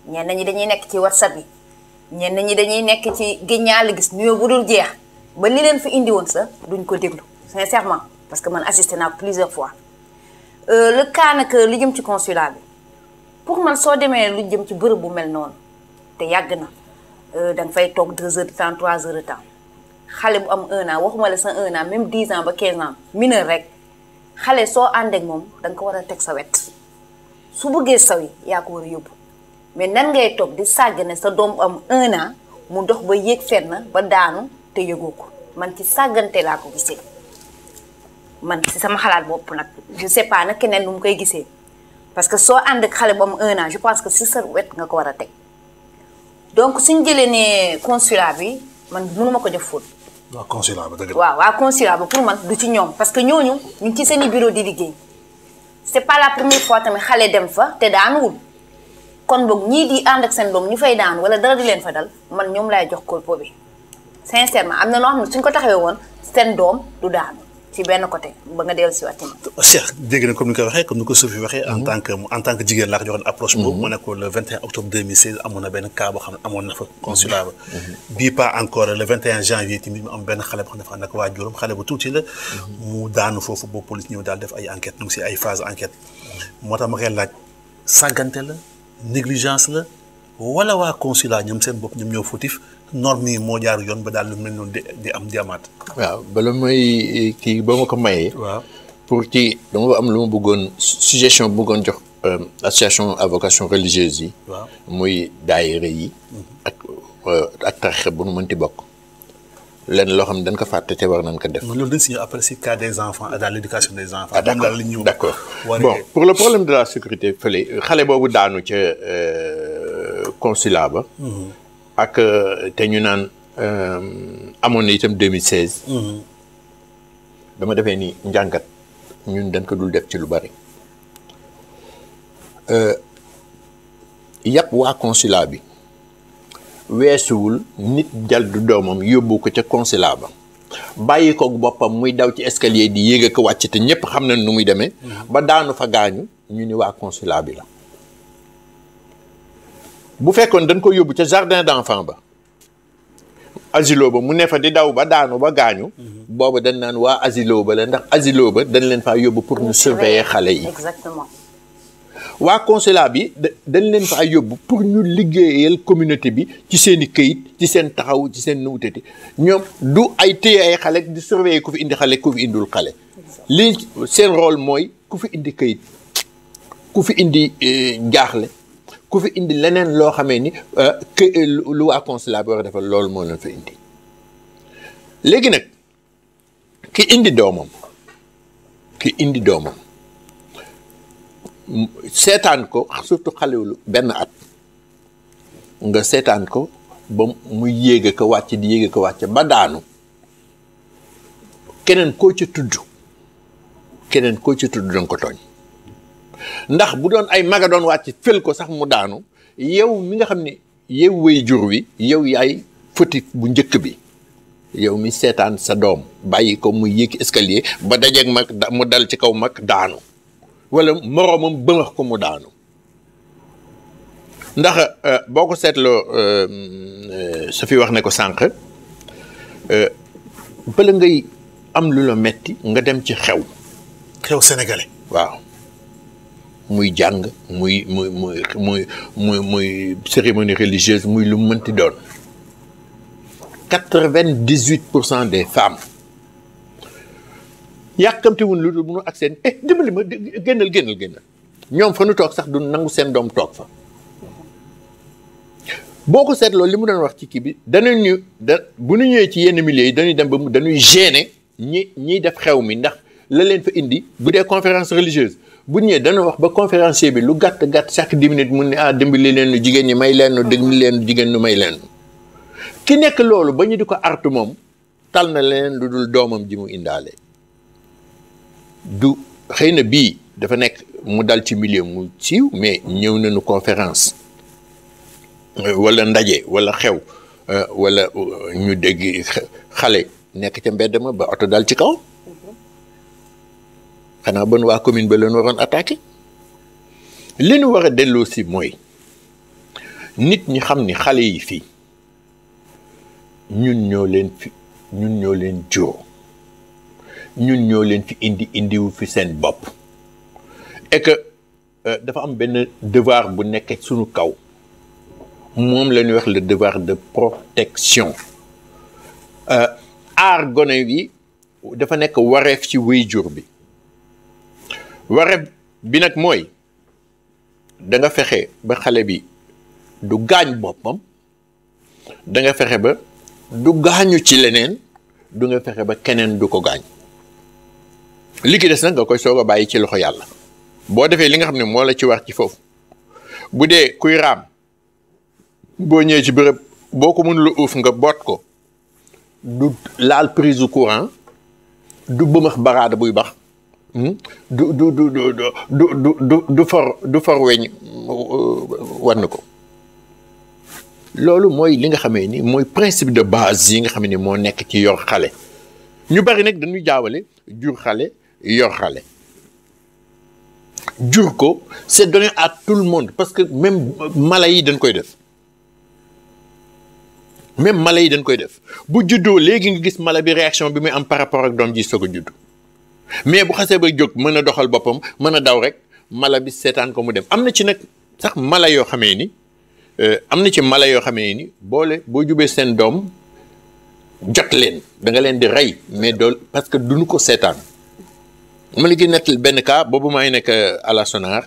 ñenn ñi dañuy nekk ci WhatsApp yi ñenn ñi dañuy nekk ci géññaal gis nuyoo bu dul jeex ba li leen fi indi woon sax duñ ko déglu sincèrement parce que man assisté naa plusieurs fois le cas nag li jëm ci consulat bi pour man soo demee lu jëm ci bërëb bu mel noonu te yàgg na da nga fay toog 2 heures de temps 3 heures de temps xale bu am 1 an waxuma la sa 1 an même 10 ans ba 15 ans mineur rek xale soo ànd ak moom da nga ko war a teg sa wet su bëggee saw yi yaa ko war a yóbbu mais nan ngay toog di sàggane sa doom am 1 an mu dox ba yéeg fenn ba daanu te yëgoo ko man ci sàggante laa ko gisee man ci sama xalaat bopp nag je sais pas nag keneen nu mu koy gisee parce que soo ànd ak xale bu am 1 an je pense que si sa wet nga ko war a teg donc suñ jëlee ne consulat bi man mënuma ko def fóot. waa consulat ba dëgg la. waaw waa consulat ba pour man du ci ñoom parce que ñooñu ñu ngi ci seen i bureau di liggéey c'est pas la première fois tamit xale dem fa te daanuwul kon boog ñii di ànd ak seen doom ñu fay daanu wala dara di leen fa dal man ñoom laay jox kolpo bi sincèrement am na noo xam ne suñ ko taxawee woon seen doom du daanu ci benn côté ba nga dellu si waat Cheikh dégg na comme ni ko waxee comme ni ko Sophie waxee en tant que jigéen laa ko joxoon approche boobu mu nekk le 21 octobre 2016 amoon na benn cas boo xam ne amoon na fa consulat ba bii pas encore le 21 janvier tamit mu am benn xale boo xam ne dafa ànd ak waajuram xale bu tuuti la mu daanu foofu boobu police ñëw daal def ay enquête donc si ay phase enquête moo tax ma koy laaj sàggante la négligence la wala waa consulat ñoom seen bopp ñoom ñoo fautif norme yi moo jaar yoon ba daal lu mel noonu di amaat. waaw bala mooy kii ba ma ko mayee. waaw pour ci dama am lu ma bëggoon suggestion bu bëggoon jox association à vocation religieuse yi. waaw muy daayira yi. ak tarixa bu nu mënti bokk. lenn loo xam ne dañ ko fàtte te war nañ ko def. loolu dañ si ñëw après si cas des enfants et dans l'éducation des enfants. d'accord bon pour le problème de la sécurité fële xale boobu daanu ca consulat ba. ak te ñu naan amoon na itam 2016. dama defee ni njàngat ñun dañ ko dul def ci lu bari. yàpp waa consulat bi weesuwul nit jal du doomam yóbbu ko ca consulat ba bàyyi ko boppam muy daw ci escalier di yéeg ak wàcc te ñëpp xam nañ nu muy demee. ba daanu fa gaañu ñu ni waa consulat bi la. bu fekkoon dañ ko yóbbu ca jardin d'enfant ba asilo ba mu ne fa di daw ba daanu ba gaañu. booba dañ naan waa asilo ba la ndax asilo ba dañ leen faa yóbbu pour ñu surveiller xale yi. exactement. waa consulat bi dañ leen faa yóbbu pour ñu liggéeyal communauté bi ci seen i këyit ci seen taxaw ci seen nuwutati ñoom du ay téye ay xale di surveiller ku fi indi xale ku fi indul xale. lii seen rôle mooy ku fi indi këyit ku fi indi jaaxle ku fi indi leneen loo xamee ni lu waa consulat bi war a defal loolu moo leen fa indi. léegi nag ki indi doomam seetaan ko surtout xalewulu benn at nga seetaan ko ba mu yéege ko wàcc di yéege ko wàcc ba daanu keneen koo ca tudd danga ko tooñ ndax bu doon ay maga doon wàcc fël ko sax mu daanu yow mi nga xam ne yow way jur wi yow yaay fautif bu njëkk bi yow mi seetaan sa doom bàyyi ko mu yéeg escalier ba dajeeg mag mu dal ci kaw mag daanu wala moroomam bëmax ko mu daanu ndax boo ko seetloo sa fi wax ne ko sànq bala ngay am lu la metti nga dem ci xew sénégalais. waaw muy jàng muy cérémonie religieuse muy lu mënti doon 98% des femmes yàkkamti wuñ lu dul mënu ak seen dimbali ma génnal ñoom fa nu toog sax du nangu seen doom toog fa boo ko seetloo li mu doon wax ci kii bi bu ñu ñëwee ci yenn milieux yi dañuy dem ba dañuy gêner ñiy def xew mi ndax la leen fa indi bu dee conférence religieuse bu ñëwee dana wax ba conférencier bi lu gàtt chaque 10 minutes mun ne dimbali leen nu jigéen ñi may leen nu dimbali leen jigéen nu may leen ki nekk loolu ba ñu di ko artu moom tal na leen lu dul doomam ji mu indaale du xëy na bii dafa nekk mu dal ci milieu mu siiw mais ñëw nañu conférence wala ndaje wala xew wala ñu dégg xale nekk ca mbedd ma ba oto dal ci kaw xanaa bon waa commune ba leen waroon attaqué li ñu war a delloo si mooy nit ñi xam ni xale yi fii ñun ñoo leen jur ñun ñoo leen fi indiwu fi seen bopp et que dafa am benn devoir bu nekk suñu kaw moom la ñuy wax le devoir de protection aar gone yi dafa nekk wareef ci waajur bi wareef bi nag mooy da nga fexe ba xale bi du gaañ boppam da nga fexe ba du gaañu ci leneen du nga fexe ba keneen du ko gaañ li ki des nag nga koy soog a bàyyi ci loxo yàlla boo defee li nga xam ne moo la ci war ci foofu bu dee kuy raam boo ñëwee ci bërëb boo ko mënula uuf nga boot ko du laal prise du courant du bëmax baraada buy bax du for weñ war na ko loolu mooy li nga xamee ni mooy principe de base yi nga xam ne moo nekk ci yor xale ñu bari nag dañuy jaawale jur xale yor xale jur ko c'est donné à tout le monde parce que même mala yi dañ koy def bu juddoo léegi nga gis mala bi réaction bi muy am par rapport ak doom ji soog a judd mais bu xasee ba jóg mën a doxal boppam mën a daw rek mala bi seetaan ko mu dem am na ci nag sax mala yoo xamee ni boo jubee seen doom jot leen da nga leen di rey mais dool parce que duñu ko seetaan ma la gi nettal benn cas boobu may nekk à la Sonar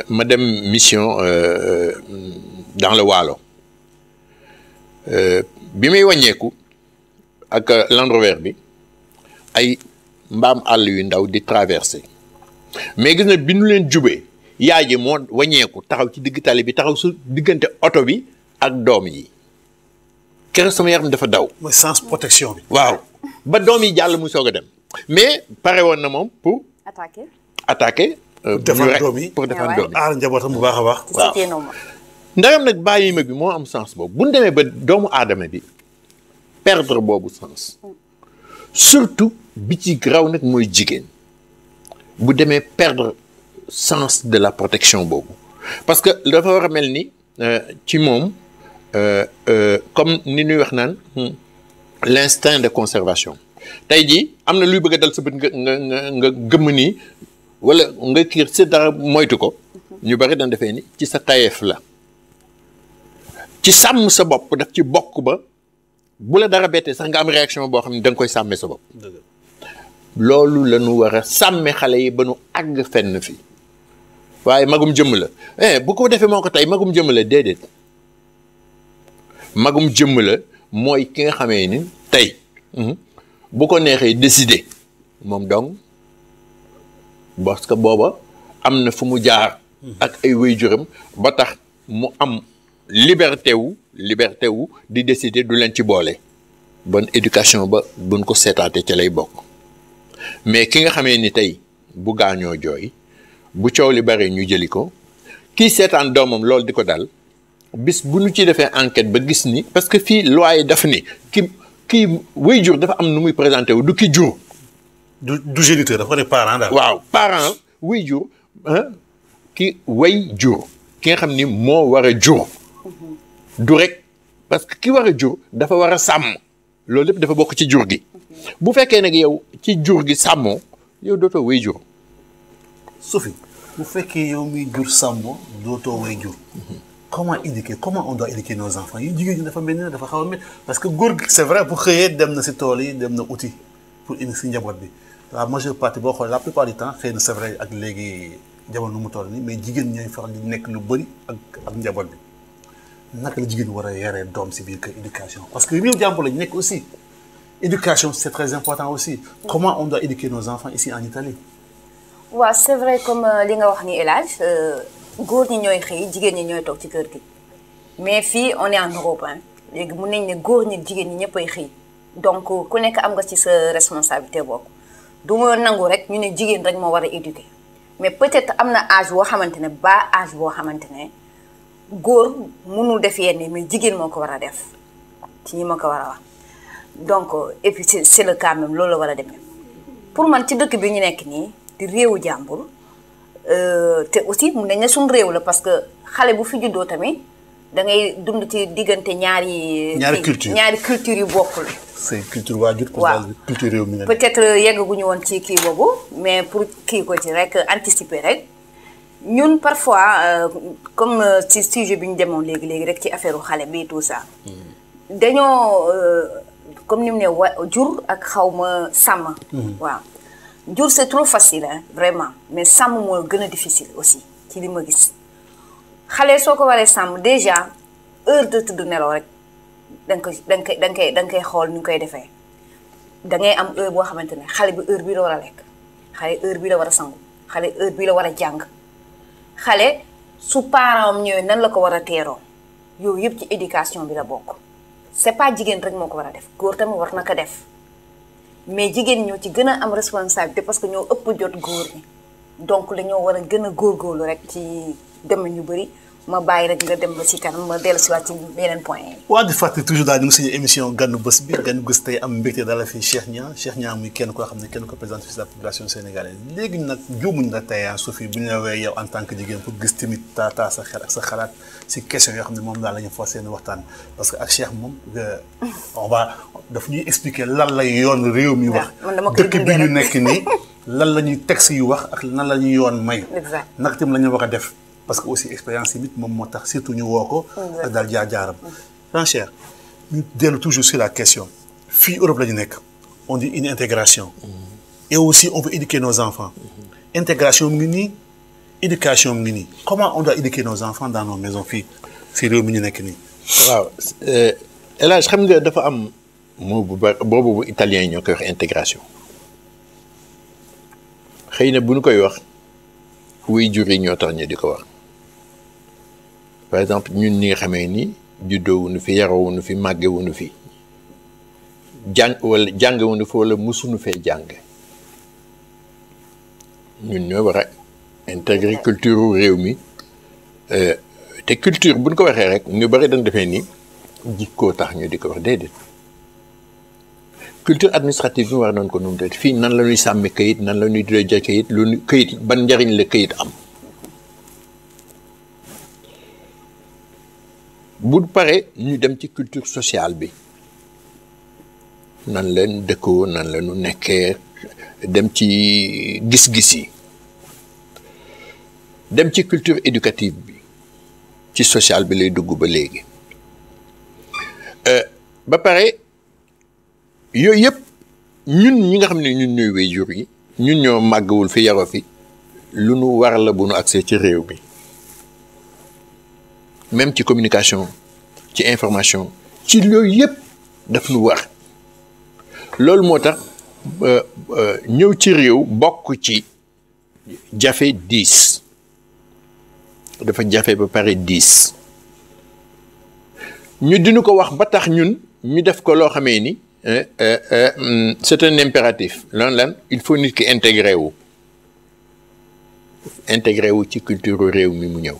ma dem mission dans le Waalo bi may wàññeeku ak Land Rover bi ay mbaam àll yu ndaw di traversé mais gis na bi nu leen jubee yaay ji moo wàññeeku taxaw ci digg tali bi taxaw su diggante oto bi ak doom yi keroog sama yaram dafa daw. mooy sens protection bi. waaw ba doom yi jàll mu soog a dem mais pare woon na moom pour. attaquer. defar doom yi pour defar doom yi. aar njabootam bu baax a baax. waaw ndagam nag bàyyi ma bi moo am sens boobu bu ñu demee ba doomu aadama bi perdre boobu sens surtout bi ci raw nag mooy jigéen bu demee perdre sens de la protection boobu parce que dafa war a mel ni ci moom comme ni ñuy wax naan l'instinct de conservation tey jii am na luy bëgg a dal sa bët nga gëmm nii wala nga kiir si dara moytu ko ñu bari dañ defee ni ci sa tayeef la ci sàmm sa bopp daf ci bokk ba bu la dara bettee sax nga am réaction boo xam ne da nga koy sàmmee sa bopp loolu la ñu war a sàmmee xale yi ba nu àgg fenn fi waaye magum jëmm la bu ko defee moo ko tey magum jëmm la déedéet magum jëmm la mooy ki nga xamee ni tey bu ko neexee décider moom donc parce que booba am na fu mu jaar ak ay waajuram ba tax mu am liberté wu di décider du leen ci boole bonne éducation ba buñ ko seetaate ca lay bokk mais ki nga xamee ni tey bu gaañoo jooy bu coow li bare ñu jëli ko kii seetaan doomam loolu di ko dal bis bu ñu ci defee enquête ba gis ni parce que fii loi yi daf ni kii waajur dafa am nu muy présenté wu du ki jur du géniteur dafa ne parent daal waaw parent waajur ki waajur ki nga xam ni moo war a jur du rek parce que ki war a jur dafa war a sàmm loolu lépp dafa bokk ci jur gi bu fekkee nag yow ci jur gi sàmmoo yow dootoo waajur Sophie bu fekkee yow muy jur sàmmoo dootoo waajur comment on doit éduquer nos enfants yi jigéen ñi dafa mel ni dafa xaw a mel parce que góor gi c'est vrai bu xëyee dem na si tool yi dem na uti pour indi si njaboot bi la majeure partie boo xoolee la plupart du temps xëy na c'est vrai ak léegi jamono nu mu toll nii mais jigéen ñooy faral di nekk lu bëri ak njaboot bi naka la jigéen war a yaree doom si biir kër éducation parce que réew jàmbur lañu nekk aussi éducation c'est très important aussi comment on doit éduquer nos enfants ici en Italie. waaw c'est vrai comme li nga wax ni El Hadj góor ñi ñooy xëy jigéen ñi ñooy toog ci kër gi mais fii on est en Europe léegi mun nañ ne góor ñi jigéen ñi ñëpp ay xëy donc ku nekk am nga ci sa responsabilité boobu du ma nangu rek ñu ne jigéen rek moo war a éduquer mais peut-être am na âge boo xamante ne ba âge boo xamante ne góor mënul def yenn mais jigéen moo ko war a def ci ñi ma ko war a wax donc et puis c'est le cas même loolu la war a demee pour man ci dëkk bi ñu nekk nii di réewu jàmbur te aussi mun nañ ne suñu réew la parce que xale bu fi juddoo tamit da ngay dund ci diggante ñaari culture yu bokkul. c'est culture waajur. waaw culture réew mi peut-être yeggaguñu woon ci kii boobu mais pour kii ko ci rek anticiper rek ñun parfois comme ci sujet bi ñu demoon léegi rek ci affaire xale bi tout ça. dañoo comme ni mu ne jur ak xawma sàmm. waaw. jur c'est trop facile vraiment mais sàmm moo gën a difficile aussi ci li ma gis xale soo ko waree sàmm déjà heure de tëdd nelaw rek da nga koy xool ni nga koy defee da ngay am heure boo xamante ne xale bi heure bii la war a lekk xale heure bii la war a sangu xale heure bii la war a jàng xale su parent am ñëwee nan la ko war a teeroo yooyu yëpp ci éducation bi la bokk c'est pas jigéen rek moo ko war a def góor tamit war na ko def. mais jigéen ñoo ci gën a am responsabilité parce que ñoo ëpp jot góor ñi donc dañoo war a gën a góorgóorlu rek ci domaine yu bëri ma bàyyi rek nga dem ba ci kanam ma dellu si waat ci yeneen point yi. waa di fàttali toujours daal ñu ngi suñu émission ganu bés bi ganu bés tey am mbégte daal la fi Cheikh Niang muy kenn koo xam ne kenn ko présenté fii la population sénégalaise léegi nag juumuñ la tey Sophie bu ñu la woowee yow en tant que jigéen pour gis tamit taa sa xel ak sa xalaat si question yoo xam ne moom daal la ñu forcé seen waxtaan parce que ak Cheikh moom on va daf ñuy expliquer lan la yoon réew mi wax dëkk bi ñu nekk nii lan la ñuy texte yu wax ak nan la ñuy yoon may naka tam la ñu war a def parce que aussi expérience yi nit moom moo tax surtout ñu woo ko ak daal jaar-jaaram Cheikh ñu dellu toujours sur la question fii Europe la ñu nekk on dit une intégration et aussi on veut éduquer nos enfants intégration mu ngi nii éducation mu ngi nii comment on doit éduquer nos enfants dans nos maisons fii si réew mi ñu nekk nii waaw El Hadj xam nga dafa am moo bu bari boobu bu italien yi ñoo koy wax intégration xëy na bu ñu koy wax wuy jur yi ñoo tax ñu di ko wax par exemple ñun ñi nga xamee ni juddoowuñu fi yarawuñu fi màggewuñu fi jàngewuñu fi wala musuñu fee jàng ñun ñoo war a intégrer culture réew mi te culture buñ ko waxee rek ñu bari dañ defee ni jikkoo tax ñu di ko wax déedéet culture administrative bi war nañ ko nu mu tëdd fii nan la ñuy sàmmi kayit nan la ñuy dee kayit lu kayit ban njariñ la kayit am bu paree ñu dem ci culture sociale bi nan leen dëkkoo nan la ñu nekkee dem ci gis-gis yi dem ci culture éducative bi ci social bi lay dugg ba léegi ba pare yooyu yëpp ñun ñi nga xam ne ñun ñooy waajur yi ñun ñoo màggawul fi yaroo fi lu nu war la bu nu accès ci réew mi même ci communication ci information ci loolu yëpp daf nu war loolu moo tax ñëw ci réew bokk ci jafe diis dafa jafe ba pare diis ñu dinu ko wax ba tax ñun ñu def ko loo xamee ni c'est un impératif lan il faut nit ki intégré wu ci culture réew mi mu ñëw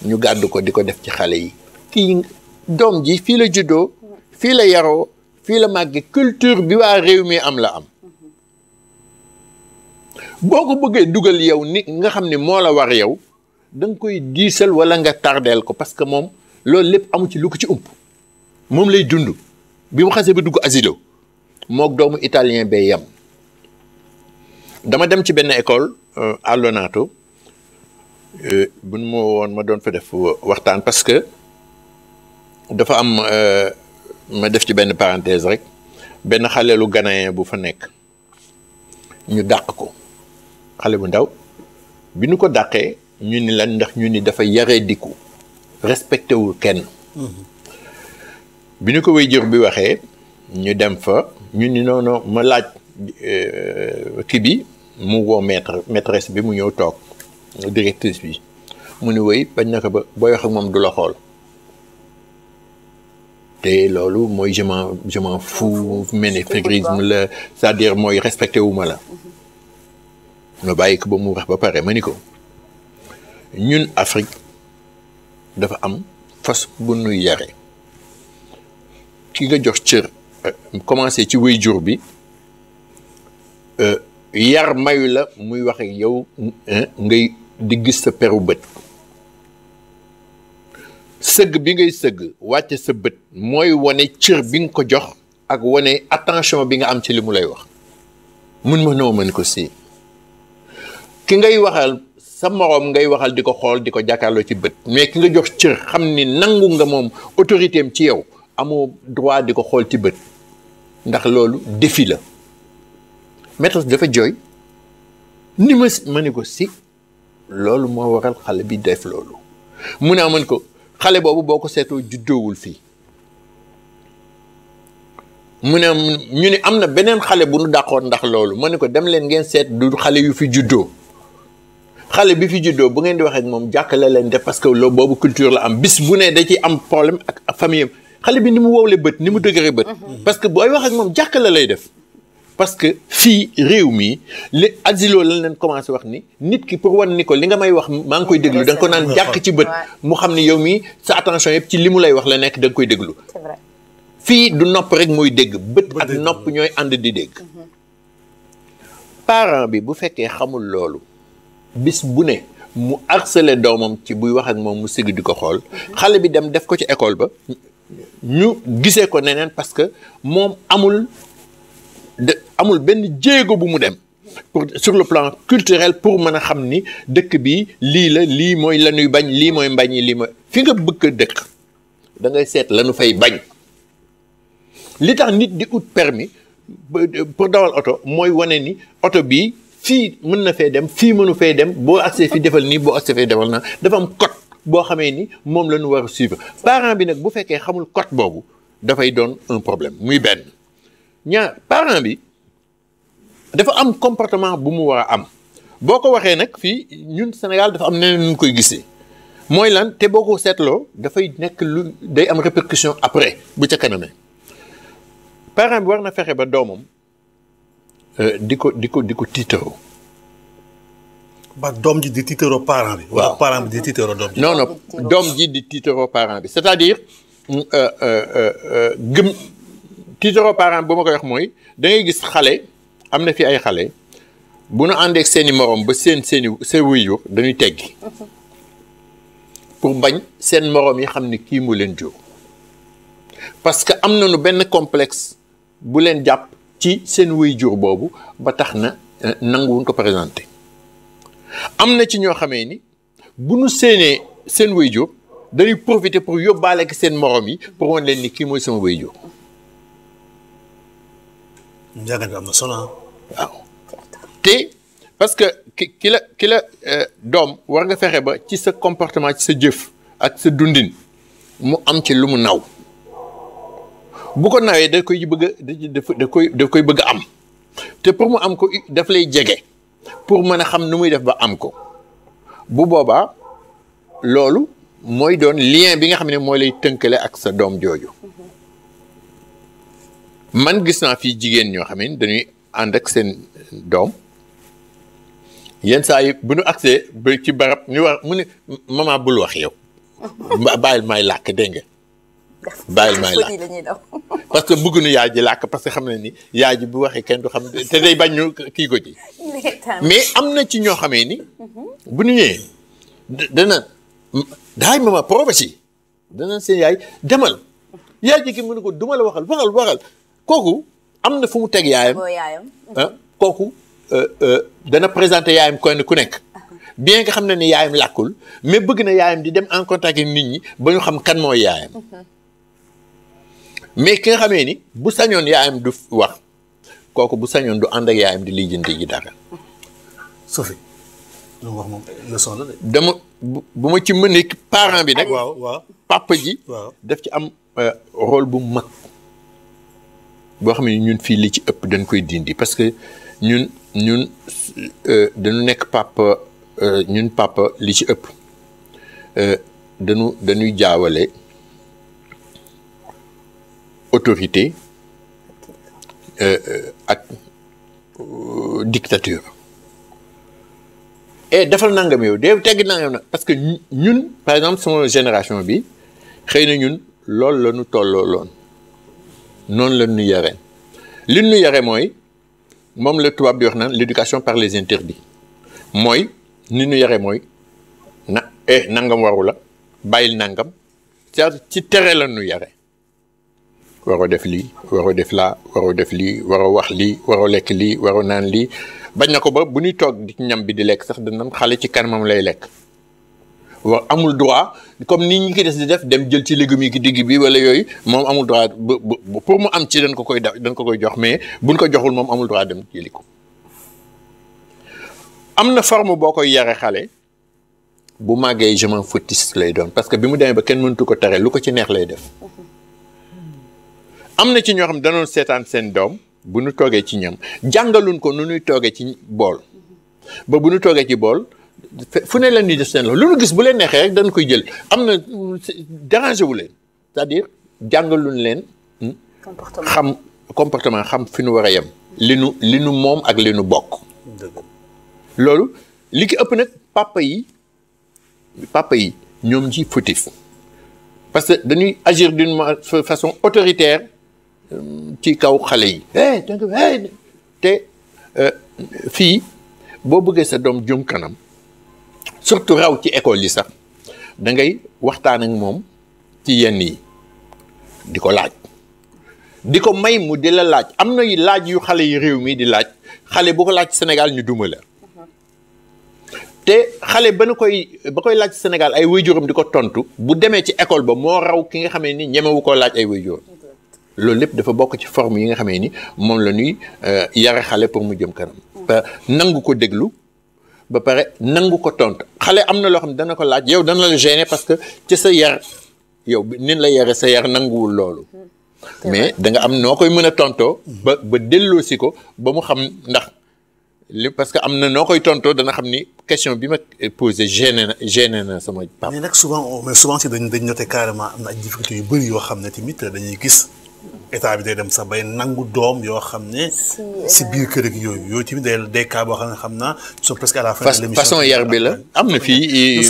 ñu gàddu ko di ko def ci xale yi kii doom ji fii la juddoo fii la yaroo fii la màgge culture bi waa réew mi am la am boo ko bëggee dugal yow ni nga xam ne moo la war yow da nga koy diisal wala nga tardeel ko parce que moom loolu lépp amu ci lu ko ci ump moom lay dund bi mu xasee ba dugg asilo mook doomu italien bee yem dama dem ci benn école à Lonato bu nu ma woon ma doon fa def waxtaan parce que dafa am ma def ci benn parenthèse rek benn xaleelu ghanéen bu fa nekk ñu dàq ko xale bu ndaw bi nu ko dàqee ñu ni lan ndax ñu ni dafa yaree diku respecté wul kenn bi ñu ko waajur bi waxee ñu dem fa ñu ni non ma laaj kii bi mu woo maîtresse bi mu ñëw toog directrice bi mu ni woy bañ na ko ba booy wax ak moom du la xool te loolu mooy je m'en fous ménéphégrisme la c'est-à-dire mooy respecté wu ma la ma bàyyi ko ba mu wax ba pare ma ni ko ñun Afrique dafa am fas bu nuy yare ki nga jox cër commencé ci waajur bi yar mayu la muy wax ak yow ngay di gis sa peru bët sëgg bi ngay sëgg wàcce sa bët mooy wane cër bi nga ko jox ak wane attention bi nga am ci li mu lay wax mun ma noo mën ko si ki ngay waxal sa moroom ngay waxal di ko xool di ko jàkkaarloo ci bët mais ki nga jox cër xam ni nangu nga moom autorité am ci yow amoo droit di ko xool ci bët ndax loolu défi la maîtresse dafa jooy ni ma ni ko si loolu moo waral xale bi def loolu mu ne amoon ko xale boobu boo ko seetoo juddoowul fii mu ne ñu ne am na beneen xale bu nu dàqoon ndax loolu ma ne ko dem leen ngeen seet du xale yu fi juddoo xale bi fi juddoo bu ngeen di waxee ak moom jàkkale leen def parce que loolu boobu culture la am bis bu ne da ci am problème ak famille am xale bi ni mu wowle bët ni mu dëgëre bët parce que booy wax ak moom jàkkale lay def parce que fii réew mi li asilo lañ leen commencé wax ni nit ki pour wan ni ko li nga may wax maa ngi koy déglu da nga ko naan jàkk ci bët mu xam ne yow mii sa attention yëpp ci li mu lay wax la nekk da nga koy déglu c'est vrai. fii du nopp rek mooy dégg bët ak nopp ñooy ànd di dégg parent bi bu fekkee xamul loolu bis bu ne mu harcelé doomam ci buy wax ak moom mu sigg di ko xool xale bi dem def ko ci école ba ñu gisee ko neneen parce que moom amul benn jéego bu mu dem pour sur le plan culturel pour mën a xam ni dëkk bi lii la lii mooy la ñuy bañ lii mooy mbañ yi lii mooy fi nga bëgg a dëkk da ngay seet la ñu fay bañ li tax nit di ut permis pour dawal oto mooy wane ni oto bii fii mën na fee dem fii mënu fee dem boo accès fi defal nii boo accès fee defal naa dafa am code boo xamee ni moom la ñu war a suivre parent bi nag bu fekkee xamul code boobu dafay doon un problème muy benn ñaar parent bi dafa am comportement bu mu war a am boo ko waxee nag fii ñun Sénégal dafa am neneen nu koy gisee mooy lan te boo ko seetloo dafay nekk lu day am répercussion après bu ca kanamee parent bi war na fexe ba doomam di ko tiitaroo. ba doom ji di tiitaroo parent bi. waaw wala parent bi di tiitaroo doom ji. non doom ji di tiitaroo parent bi c'est-à-dire gëm tiitaroo parent bi bu ma koy wax mooy da ngay gis xale am na fi ay xale bu nu àndeek seeni morom ba seen waajur dañuy teggi pour bañ seen moroom yi xam ni kii mu leen jur parce que am nañu benn complexe bu leen jàpp ci seen waajur boobu ba tax na nanguwuñ ko présenté am na ci ñoo xamee ni bu nu séenee seen waajur dañuy profiter pour yóbbaale ak seen moroom yi pour wan leen ni kii mooy sama waajur. njàngat bi am na solo. waaw te parce que ki la doom war nga fexe ba ci sa comportement ci sa jëf ak sa dundin mu am ci lu mu naw bu ko nawee da koy bëgg da koy bëgg a am te pour mu am ko daf lay jege pour mën a xam nu muy def ba am ko bu boobaa loolu mooy doon lien bi nga xam ne mooy lay tënkale ak sa doom jooju man gis naa fii jigéen ñoo xam ne dañuy ànd ak seen doom yenn saa yi bu nu agsee ba ci barab ñu war mu ne maman bul wax yow bàyyil may làkk dégg nga bàyyil may làkk parce que bëgguñu yaay ji làkk parce que xam ne ni yaay ji bu waxee kenn du xam te day bañ ñu kii ko ci mais am na ci ñoo xamee ni bu ñu ñëwee dana daay maman prophétie dana seen yaay demal yaay ji ki mu ne ko duma la waxal kooku am na fu mu teg yaayam kooku dana présenter yaayam kenn ku nekk bien que xam na ni yaayam làkkul mais bëgg na yaayam di dem en contact ak nit ñi ba ñu xam kan mooy yaayam mais ki nga xamee ni bu sañoon yaayam du wax kooku bu sañoon du ànd ak yaayam di lijjanti ji dara. Sophie lu wax moom leçon la de. dama bu ma ci mënee parent bi nag. waaw papa ji. daf ci am rôle bu mag boo xam ne ñun fii li ci ëpp dañ koy dindi parce que ñun dañu nekk papa ñun papa li ci ëpp dañuy jaawale autorité ak dictature et defal nangam yow de tegg nangam nag parce que ñun par exemple sama génération bi xëy na ñun loolu la ñu tolloo loon noonu la ñu yare li ñu yare mooy moom la tubaab di wax naan l'éducation par les interdits mooy ni ñu yare mooy nangam waru la bàyyil nangam ci tere la ñu yare waroo def lii waroo def laa waroo def lii waroo wax lii waroo lekk lii waroo naan lii bañ na ko ba bu ñuy toog di ñam bi di lekk sax danañ xale ci kanamam lay lekk war amul droit comme ni ñi ki des di def dem jël ci légumes yi ki digg bi wala yooyu moom amul droit pour mu am ci dañ ko koy jox mais buñ ko joxul moom amul droit dem jëli ko am na forme boo koy yare xale bu màggee je m'en foutiste lay doon parce que bi mu demee ba kenn mëntu ko tere lu ko ci neex lay def am na ci ñoo xam danoon seetaan seen doom bu ñu toogee ci ñam jàngaluñ ko nu ñuy toogee ci bool ba bu ñu toogee ci bool fu ne leen di def seen loxo lu ñu gis bu leen neexee rek dañ koy jël am na dérangé wu leen c'est-à-dire jàngaluñ leen xam comportement xam fi nu war a yem li nu moom ak li nu bokk loolu li ki ëpp nag papa yi ñoom ci fautif parce que dañuy agir d'une façon autoritaire ci kaw xale yi te fii boo bëggee sa doom jëm kanam surtout raw ci école yi sax da ngay waxtaan ak moom ci yenn yi di ko laaj di ko may mu di la laaj am na laaj yu xale yi réew mi di laaj xale bu ko laaj Sénégal ñu duma la te xale ba koy laaj Sénégal ay waajuram di ko tontu bu demee ci école ba moo raw ki nga xamee ni ñemewu koo laaj ay waajuram loolu lépp dafa bokk ci forme yi nga xamee ni moom la ñuy yare xale pour mu jëm kanam nangu ko déglu ba pare nangu ko tontu xale am na loo xam ne dana ko laaj yow dana la gêner parce que ci sa yar yow nin la yare sa yar nanguwul loolu mais da nga am noo koy mën a tontoo ba delloosi ko ba mu xam ndax parce que am na noo koy tontoo dana xam ni question bi ma posé gêné na sama papa. mais nag souvent si dañ noté carrément am na ay difficultés yu bëri yoo xam ne tamit dañuy gis état bi day dem sax bay nangu doom yoo xam ne. si biir kër gi yooyu tamit day cas boo xam naa sont presque à la fin de l'émission façon yar bi la am na fii.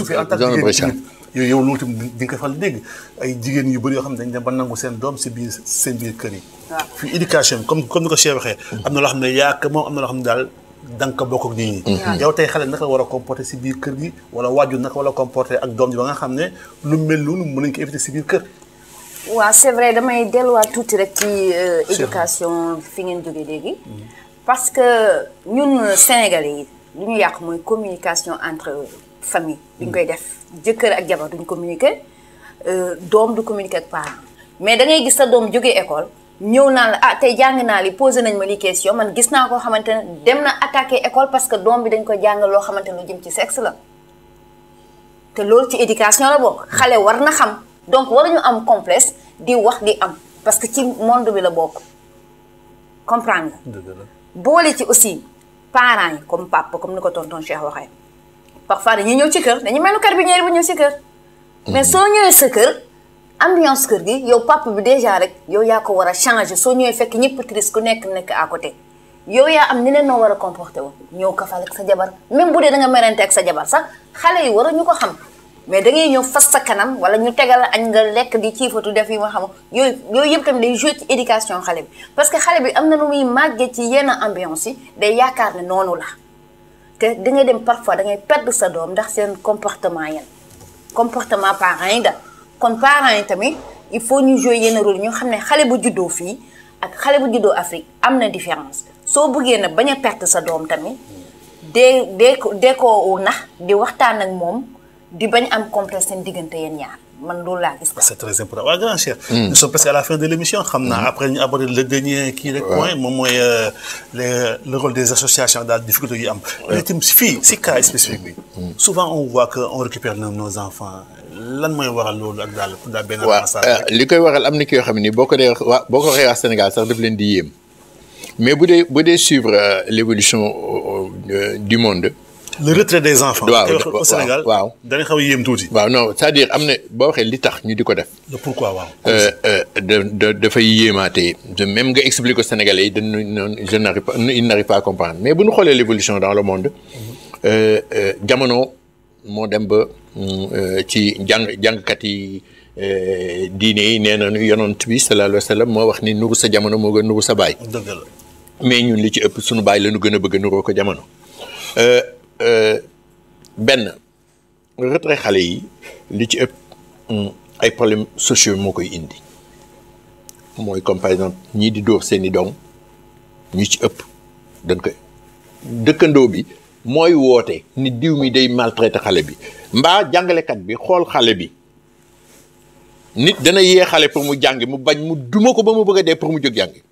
yow loolu tamit di nga koy faral di dégg ay jigéen yu bëri yoo xam ne dañ dem ba nangu seen doom si biir kër yi. fii éducation comme ni ko Cheikh waxee. am na loo xam ne yaa moom am na loo xam ne daal da nga ko bokk ak nit ñi. yow tey xale naka la war a comporter si biir kër gi wala waajur naka wala comporter ak doom ji ba nga xam ne lu mel noonu mën nañu ko éviter si biir kër. waaw c'est vrai damay delluwaat tuuti rek ci éducation fi ngeen jógee léegi. parce que ñun Sénégalais yi lu ñu yàq mooy communication entre famille. duñ koy def jëkkër ak jabar duñ communiquer doom du communiquer ak parent mais da ngay gis sa doom jógee école. ñëw naa la tey jàng naa li posé nañ ma li question man gis naa koo xamante ne dem na attaqué école parce que doom bi dañ ko jàng loo xamante ne lu jëm ci sexe la te loolu ci éducation la bokk xale war na xam donc waruñu am complexe di wax di am parce que ci monde bi la bokk comprendre nga boole ci aussi parents yi comme papa comme ni ko tonton Cheikh waxee parfois dañuy ñëw ci kër dañuy mel ni carabinieri bu ñëw ci kër mais soo ñëwee sa kër ambiance kër gi yow papa bi déjà rek yow yaa ko war a changer soo ñëwee fekk ñëpp triste ku nekk à côté yow yaa am neneen noo war a comporté wu ñëw kafal ak sa jabar même bu dee da nga merante ak sa jabar sax xale yi war a ñu ko xam mais da ngay ñëw fas sa kanam wala ñu tegal añ nga lekk di ciifatu def yi ma xam yooyu yëpp tamit day joué ci éducation xale bi parce que xale bi am na nu muy màggee ci yenn ambiance yi day yaakaar ne noonu la te da ngay dem parfois da ngay perdre sa doom ndax seen comportement yenn comportement parents yi da kon parents yi tamit il faut ñu jouer yenn rôle ñu xam ne xale bu juddoo fii ak xale bu juddoo Afrique am na différence soo bëggee nag bañ a perte sa doom tamit dee ko nax di waxtaan ak moom di bañ am complexe seen diggante yéen ñaar man loolu laa gis. c'est très important waaw grand Cheikh. nous sommes presque à la fin de l'émission xam naa après ñu aborder le dernier kii rek point moom mooy le rôle des associations daal difficulté yi am. mais itam fii si cas spécifique bi. souvent on voit que on récupère nos enfants. lan mooy waral loolu ak daal benn. waaw li koy waral am na ki yoo xam ne boo ko waxee waa Sénégal sax daf leen di yéem mais bu dee suivre l'évolution du monde. le retrait des enfants. waaw au Sénégal waaw danañ xaw a yéem tuuti. waaw non c'est-à-dire am na boo waxee li tax ñu di ko def. le pourquoi waaw. dafay yéemaatee même nga expliquer ko Sénégalais yi dañu noonu il n'arrive pas à comprendre mais bu ñu xoolee l'évolution dans le monde jamono moo dem ba. ci jàngkat yi diine yi nee nañu yonent bi sallallahu alayhi wa sallam moo wax ni nuru sa jamono moo gën nuru sa baay. dëgg la mais ñun li ci ëpp suñu baay la ñu gën a bëgg nuroo ko jamono. benn retrait xale yi li ci ëpp ay problèmes sociaux moo koy indi mooy comme par exemple ñii di dóor seeni doom ñu ci ëpp dañ koy dëkkandoo bi. mooy woote ni diw mi day maltraité xale bi mbaa jàngalekat bi xool xale bi nit dana yee xale pour mu jàngi mu bañ mu duma ko ba mu bëgg a dee pour mu jóg jàngi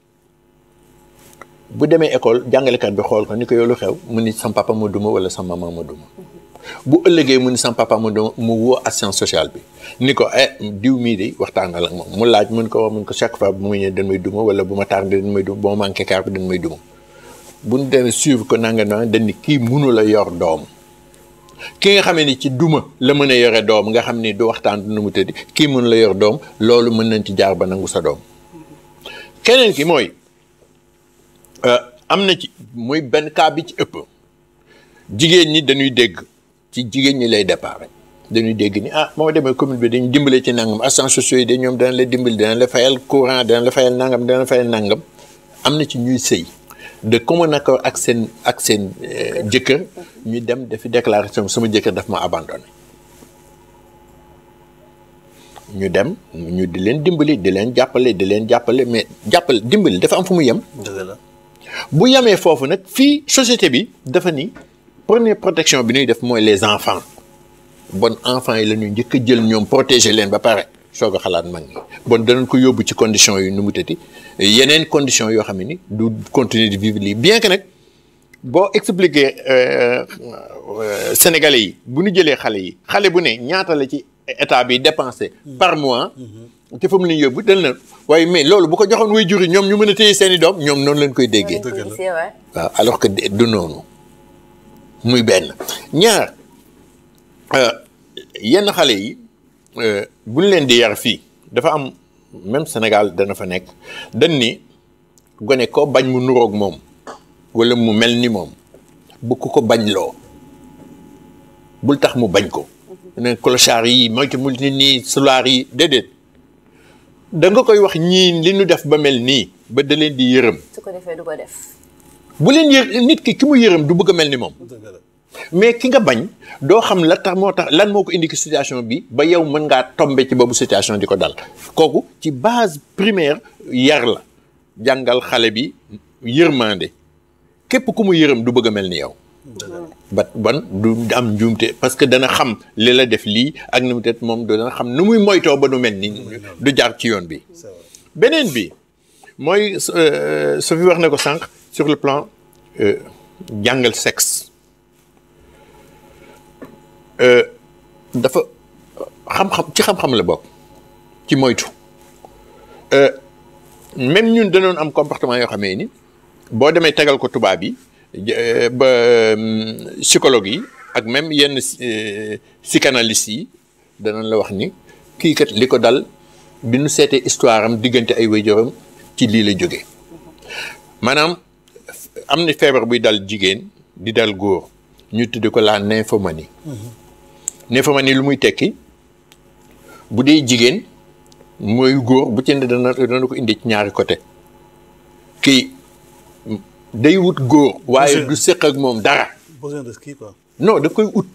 bu demee école jàngalekat bi xool ko ni ko yow lu xew mu ni sam papa ma duma wala sam maman ma duma bu ëllëgee mu ni sam papa ma duma mu woo assistance sociale bi ni ko diw mii de waxtaanal ak moom mu laaj mun ko chaque fois bu ma ñëwee dañ may duma wala bu ma tardé dañ may duma bu ma manqué car bi dañ may duma bu ñu demee suivre ko nanga dañ ni kii mënu la yor doom ki nga xamee ni ci duma la mën a yore doom nga xam ni du waxtaan du nu mu tëddi kii mënu la yor doom loolu mën nañ ci jaar ba nangu sa doom keneen ki mooy am na ci muy benn cas bi ci ëpp jigéen ñi dañuy dégg ci jigéen ñi lay départ dañuy dégg ni moo demee commune bi dañu dimbale ci nangam assistants sociaux yi de ñoom dana la dimbali dana la fayal courant dana la fayal nangam dana la fayal nangam am na ci ñuy sëy de commun accord ak seen jëkkër ñu dem dafi déclaration sama jëkkër daf ma abandonné ñu dem ñu di leen dimbali di leen jàppale mais dimbali dafa am fu mu yem. bu yemee foofu nag fii société bi dafa ni première protection bi ñuy def mooy les enfants bon enfants yi la ñuy njëkk a jël ñoom protéger leen ba pare soog a xalaat mag ñi bon danañ ko yóbbu ci conditions yi nu mu tëti yeneen conditions yoo xam ne ni du continuer de vivre lii bien que nag boo expliquer Sénégalais yi bu ñu jëlee xale bu ne ñaata la ci état bi dépensé par mois te fa mu leen yóbbu dañ na waaye mais loolu bu ko joxoon way juri ñoom ñu mën a téye seeni doom ñoom noonu lañ koy déggee waaw alors que du noonu muy benn ñaar yenn xale yi bu ñu leen di yar fii dafa am même Sénégal dana fa nekk dañ ni gone ko bañ mu nuroog moom wala mu mel ni moom bu ko bañ loo bul tax mu bañ ko ne clochard yi moytu mu nit ñi sulaar yi déedéet da nga koy wax ñii li ñu def ba mel nii ba da leen di yërëm su ko defee du ko def bu leen nit ki mu yërëm du bëgg a mel ni moom mais ki nga bañ doo xam la tax moo tax lan moo ko indi situation bi ba yow mën ngaa tombe ci boobu situation di ko dal kooku ci base primaire yar la jàngal xale bi yërmande képp ku mu yërëm du bëgg a mel ni yow ban du am njuumte parce que dana xam li la def lii ak nu mu te moom dana xam nu muy moytoo ba nu mel ni du jaar ci yoon bi beneen bi mooy Sophie wax na ko sànq sur le plan jàngal sexe dafa xam-xam la bokk ci moytu même ñun danoon am comportement yoo xamee ni boo demee tegal ko tubaab yi ba psychologue yi ak même yenn psychanalyste yi danañ la wax ni kii kat li ko dal bi nu seetee histoire am diggante ay waajuram ci lii la jógee maanaam am na feebar buy dal jigéen di dal góor ñu tudde ko la nymphomanie nymphomanie lu muy tekki bu dee jigéen mooy góor bu ci ne dana ko indi ci ñaari côté kii day wut góor waaye du séq ak moom dara non daf koy ut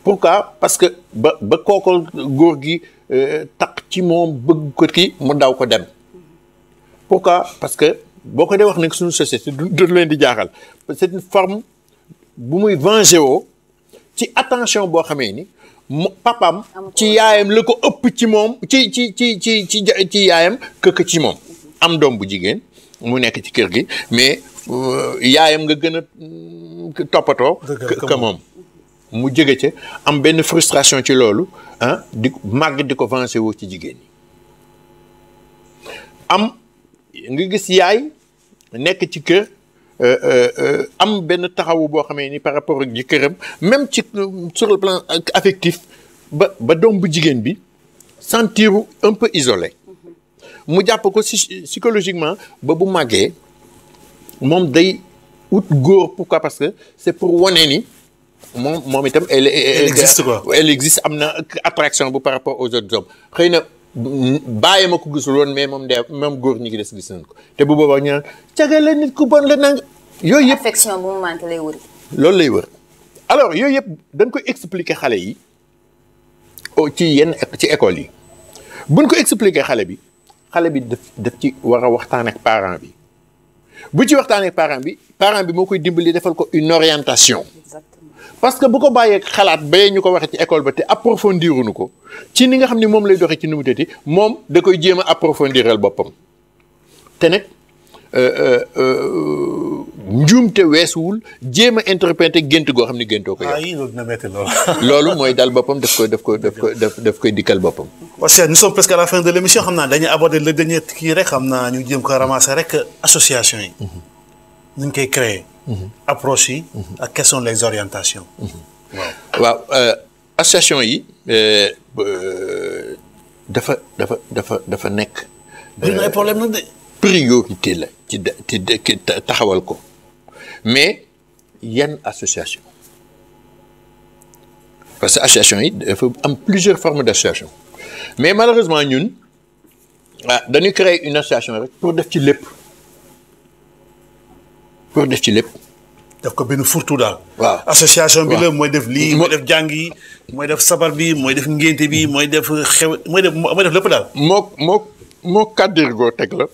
pourquoi parce que ba kooko góor gi taq ci moom bëgg ko kii mu daw ko dem pourquoi parce que boo ko dee wax nag suñu société du leen di jaaxal c'est une forme bu muy venger woo ci attention boo xamee ni papam ci yaayam la ko ëpp ci moom ci yaayam que ci moom am doom bu jigéen mu nekk ci kër gi mais yaayam nga gën a toppatoo que moom mu jóge ca am benn frustration ci loolu di màgg di ko venger woo ci jigéen ñi am nga gis yaay nekk ci kër am benn taxawu boo xamee ni par rapport ak jëkkëram même ci sur le plan affectif ba doom bu jigéen bi sentiru un peu isolé mu jàpp ko psychologiquement ba bu màggee moom day ut góor pourquoi parce que c'est pour wane ni moom itam elle existe quoi elle existe am na attraction bu par rapport aux autres hommes xëy na bàyyi ma ko gisul woon mais moom góor ñi ngi des gis nañ ko te bu boobaa ñu naan caga la nit ku bon la nang yooyu yëpp affection bu mu manqué lay wër loolu lay wër alors yooyu yëpp dañ koy expliquer xale yi ci école yi buñ ko expliquer xale bi daf ci war a waxtaan ak parent bi bu ci waxtaan ak parent bi moo koy dimbali defal ko une orientation parce que bu ko bàyyee xalaat bayee ñu ko waxee ci école ba te approfondiruñu ko ci ni nga xam ne moom lay doxee ci nu mu tëddee moom da koy jéem a approfondiral boppam te nag njuumte weesuwul jéem a interpréter gént goo xam ne géntoo ko yow. loolu dina metti lool. loolu mooy dal boppam daf koy dikkal boppam. parce que nous sommes presque à la fin de l'émission xam naa dañuy aborder le dernier kii rek xam naa ñu jéem ko ramasser rek association yi. ñu ngi koy créer. approche yi. ak quelles sont les orientations. waaw association yi dafa nekk. bëri na ay problème nag de. priorité la ci taxawal ko mais yan association parce que association yi dafa am plusieurs formes d'association mais malheureusement ñun dañuy créer une association rek pour def ci lépp def ko benn fourre-tout daal. waaw association bi la mooy def lii mooy def jàng yi mooy def sabar bi mooy def ngénte bi mooy def xew mooy def lépp daal. moo kàddir goo teg la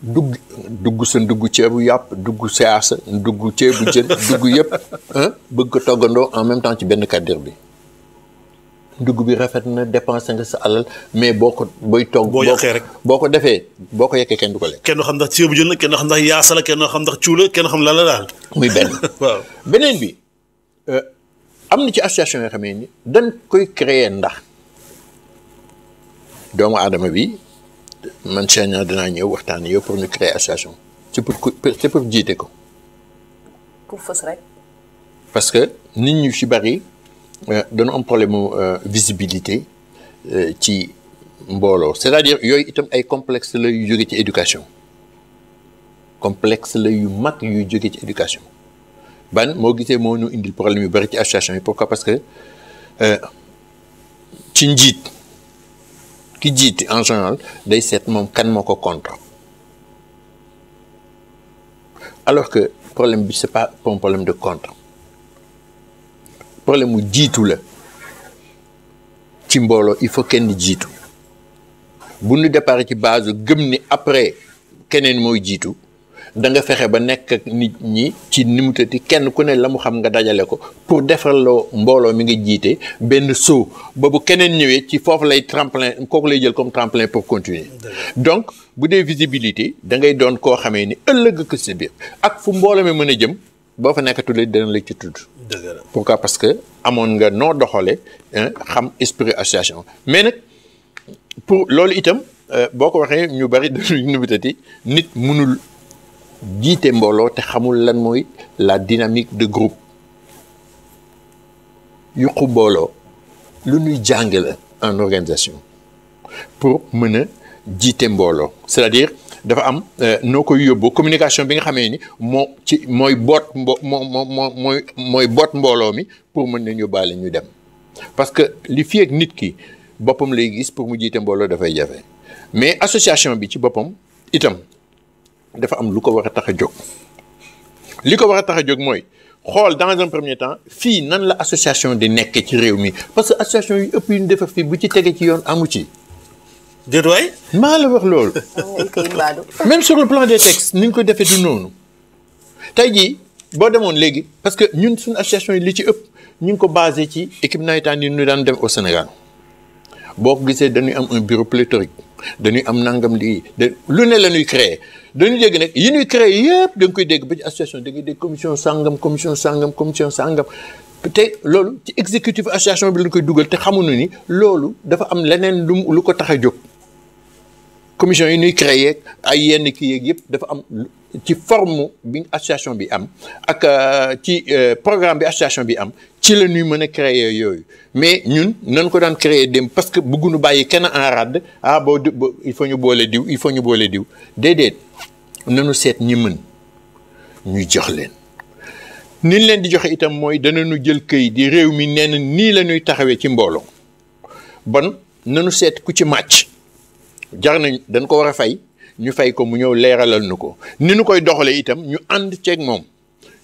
dugg sa ndugg ceebu yàpp dugg saasa dugg ceebu jën dugg yëpp bëgg ko toggandoo en même temps ci benn kàddir bi ndugg bi rafet na dépensé nga sa alal mais booy togg boo yokkee rek boo ko yekkee kenn du ko lekk. kenn du xam ndax ceebu jën la kenn du xam ndax yaasa la kenn du xam ndax cuula kenn du xam lan la daal. muy benn. waaw beneen bi am na ci association yoo xam ne ni dañ koy créer ndax doomu aadama bi. man Cheikh Niang dinaa ñëw waxtaan yow pour ñu créer association c'est pour jiite ko. pour fës rek. parce que nit ñu ci bari dañu am problème mu visibilité ci mbooloo c'est-à-dire yooyu itam ay complexe la yu jóge ci éducation complexe la yu mag yuy jóge ci éducation ban moo gisee moo ñu indil problème yu bari ci association yi pourquoi parce que ci njiit. ki jiite en général day seet moom kan moo ko contre alors que problème bi c'est pas un problème de contre problème mu jiitu la ci mbooloo il faut kenn jiitu bu ñu départ ci base gëm ni après keneen mooy jiitu da nga fexe ba nekk ak nit ñi ci ni mu tëddee kenn ku ne la mu xam nga dajale ko pour defarloo mbooloo mi nga jiite benn saut ba bu keneen ñëwee ci foofu lay tremplin kooku lay jël comme tremplin pour continuer donc bu dee visibilité da ngay doon koo xamee ni ëllëg ko si biir ak fu mbooloo mi mën a jëm boo fa nekkatulee dana la ci tudd. pourquoi parce que amoon nga noo doxale xam esprit association mais nag pour loolu itam boo ko waxee ñu bari dañuy nubitati nit mënul jiite mbooloo te xamul lan mooy la dynamique de groupe yuqu mbooloo lu ñuy jàng la en organisation pour mën a jiite mbooloo c'est-à-dire dafa am noo koy yóbbu communication bi nga xamee ni mooy boot mooy boot mbooloo mi pour mën nañu yóbbaale ñu dem parce que li fi ak nit ki boppam lay gis pour mu jiite mbooloo dafay jafe mais association bi ci boppam itam dafa am lu ko war a tax a jóg li ko war a tax a jóg mooy xool dans un premier temps fii nan la association di nekk ci réew mi parce que association yu ëpp yu ñu defar fii bu ci tege ci yoon amu ci. déet waay. maa la wax loolu. même sur le plan des textes ni ñu ko defee du noonu tey jii boo demoon léegi parce que ñun suñu association yi li ci ëpp ñu ngi ko basé ci équipe nawetaan yi ñu daan dem au Sénégal boo ko gisee dañuy am un bureau pléthorique dañuy am nangam lii lu ne la ñuy créer dañuy dégg nag yi ñuy créer yëpp da nga koy dégg ba ci association da ngay dégg commission sangam te loolu ci exécutif association bi lañ koy dugal te xamuñu ni loolu dafa am leneen lu ko tax a jóg commission yi ñuy créer ay yenn kii yeeg yëpp dafa am ci forme bi association bi am ak ci programme bi association bi am ci la ñuy mën a créer yooyu mais ñun nañ ko daan créer dem parce que bëgguñu bàyyi kenn en rade il faut ñu boole diw déedéet nañu seet ñi mën ñu jox leen ni ñu leen di joxe itam mooy danañu jël këy di réew mi nee na nii la ñuy taxawee ci mbooloo bon nañu seet ku ci màcc jar nañ dañ ko war a fay ñu fay ko mu ñëw leeralal nu ko ni ñu koy doxalee itam ñu ànd ceeg moom